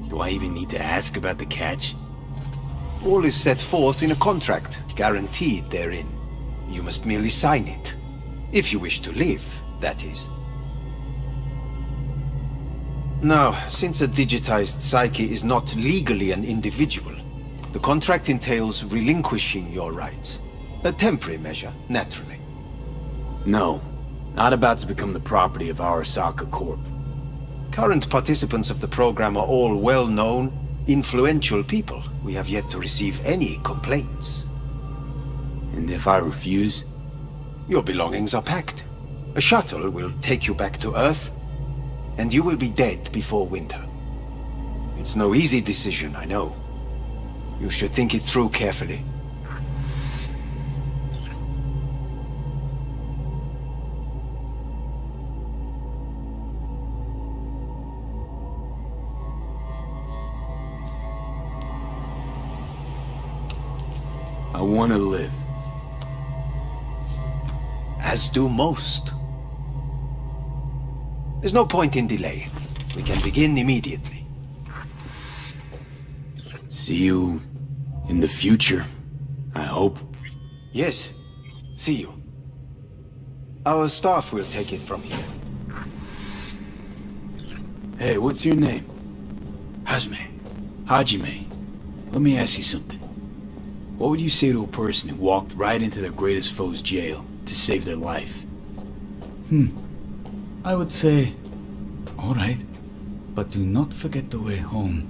S4: Do I even need to ask about the catch?
S17: All is set forth in a contract, guaranteed therein. You must merely sign it. If you wish to live, that is. Now, since a digitized psyche is not legally an individual, the contract entails relinquishing your rights. A temporary measure, naturally.
S4: No, not about to become the property of Arasaka Corp.
S17: Current participants of the program are all well-known, influential people. We have yet to receive any complaints.
S4: And if I refuse?
S17: Your belongings are packed. A shuttle will take you back to Earth, and you will be dead before winter. It's no easy decision, I know. You should think it through carefully.
S4: I want to live.
S17: As do most. There's no point in delay. We can begin immediately.
S4: See you in the future, I hope.
S17: Yes, see you. Our staff will take it from here.
S4: Hey, what's your name? Hajime. Let me ask you something. What would you say to a person who walked right into their greatest foe's jail to save their life?
S18: I would say, all right, but do not forget the way home.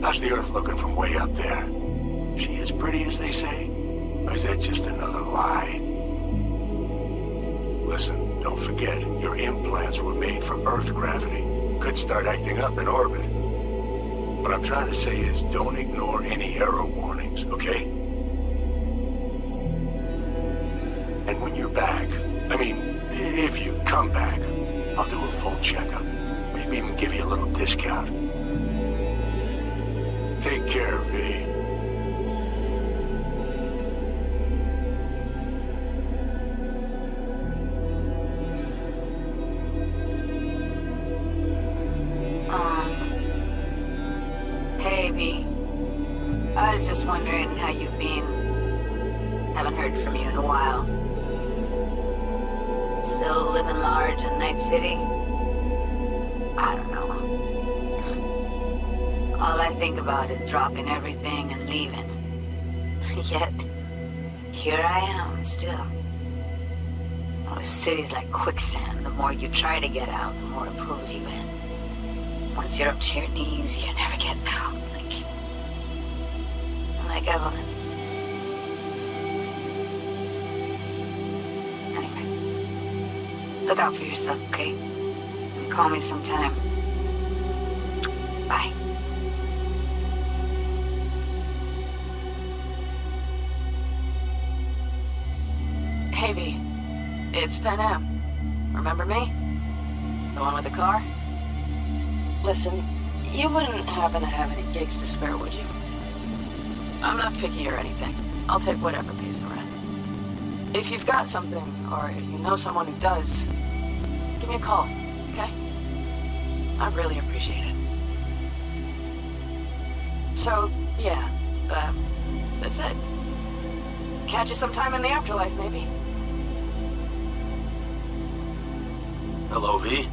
S5: How's the Earth looking from way up there? She as pretty as they say? Or is that just another lie? Listen, don't forget, your implants were made for Earth gravity. Could start acting up in orbit. What I'm trying to say is, don't ignore any error warnings, okay? And when you're back, I mean, if you come back, I'll do a full checkup. Maybe even give you a little discount. Take care, V.
S16: Hey, V. I was just wondering how you've been. Haven't heard from you in a while. Still living large in Night City? I don't know. All I think about is dropping everything and leaving. Yet, here I am, still. Oh, the city's like quicksand. The more you try to get out, the more it pulls you in. Once you're up to your knees, you're never getting out. Like, like Evelyn. Anyway, look out for yourself, okay? And call me sometime. Bye. Hey, V. It's Panam. Remember me? The one with the car? Listen, you wouldn't happen to have any gigs to spare, would you? I'm not picky or anything. I'll take whatever pays the rent. If you've got something, or you know someone who does, give me a call, okay? I'd really appreciate it. So, yeah, that's it. Catch you sometime in the afterlife, maybe.
S4: Hello, V.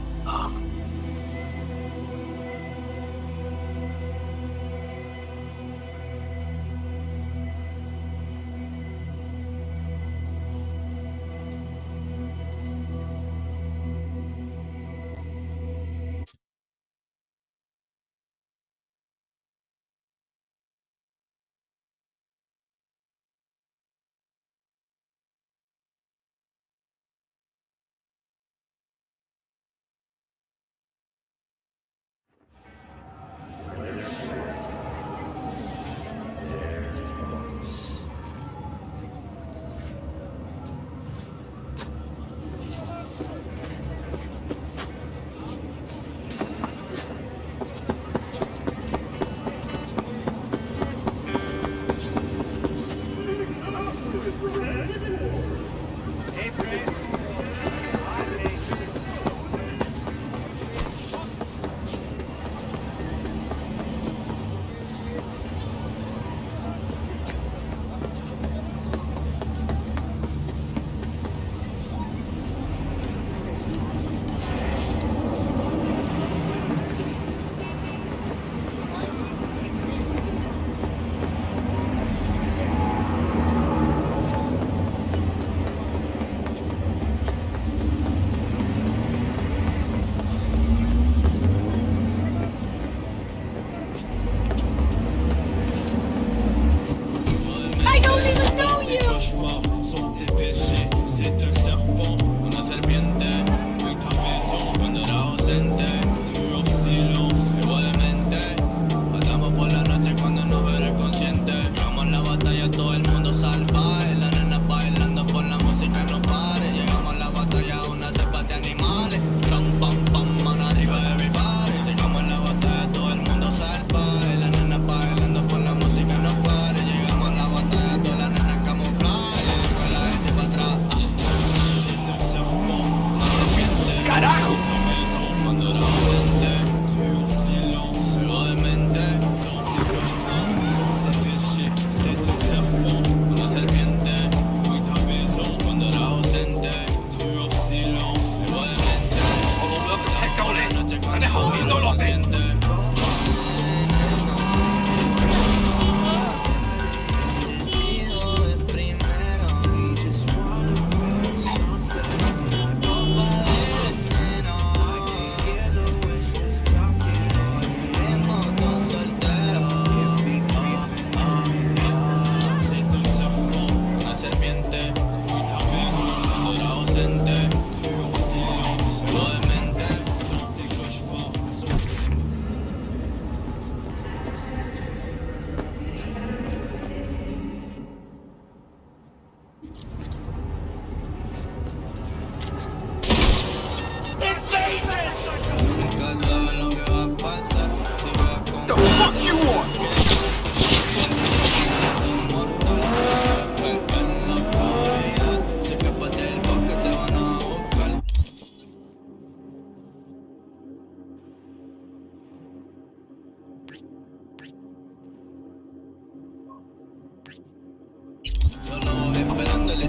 S19: Solo esperando el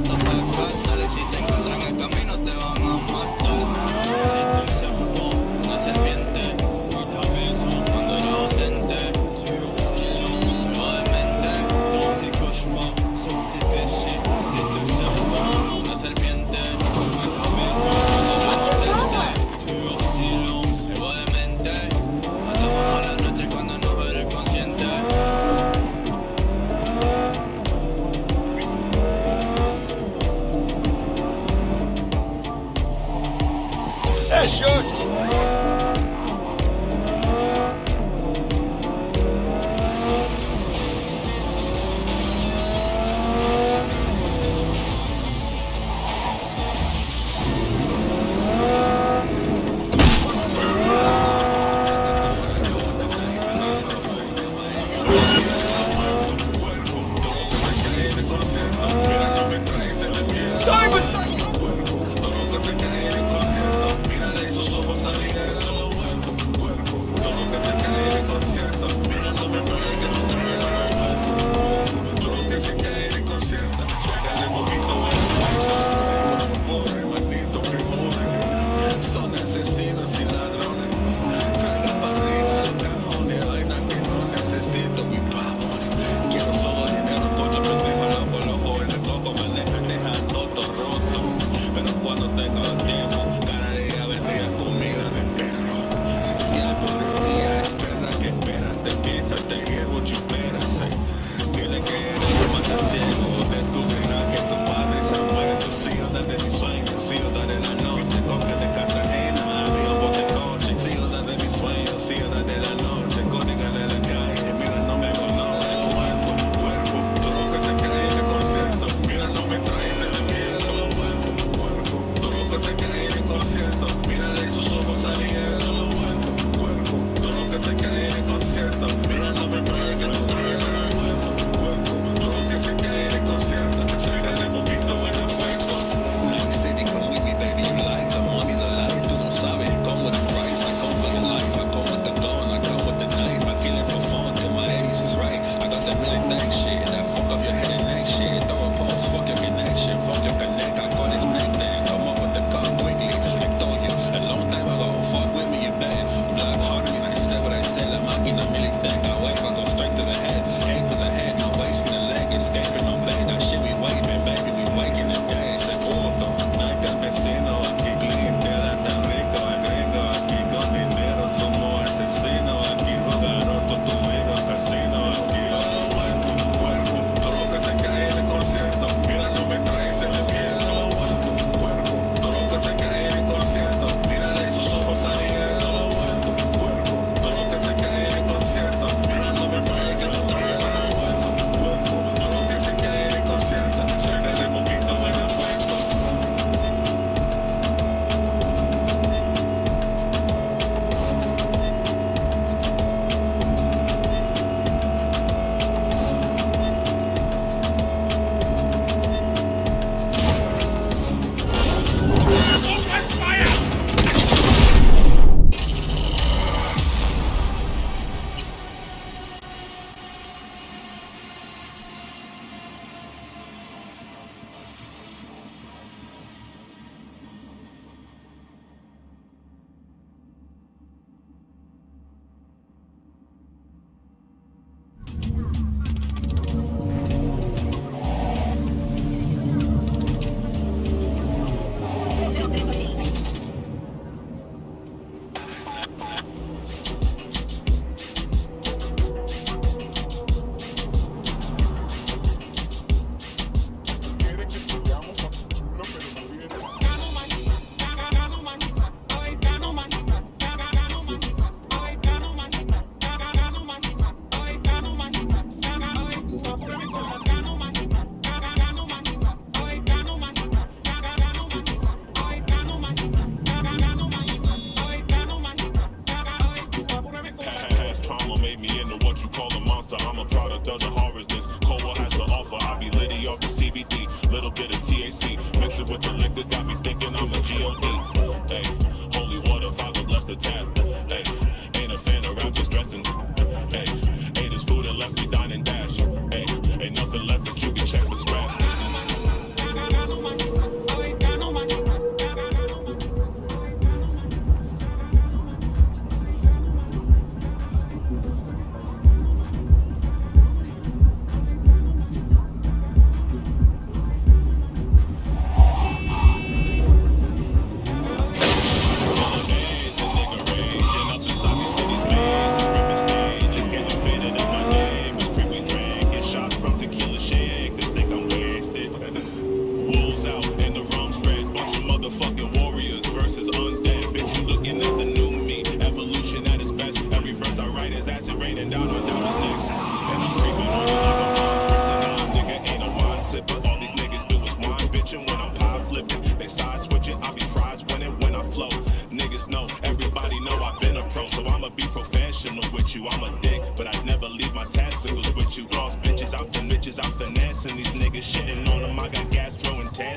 S19: Wolves out and the rum spreads. Bunch of motherfucking warriors versus undead bitches.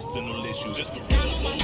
S19: personal issues. Just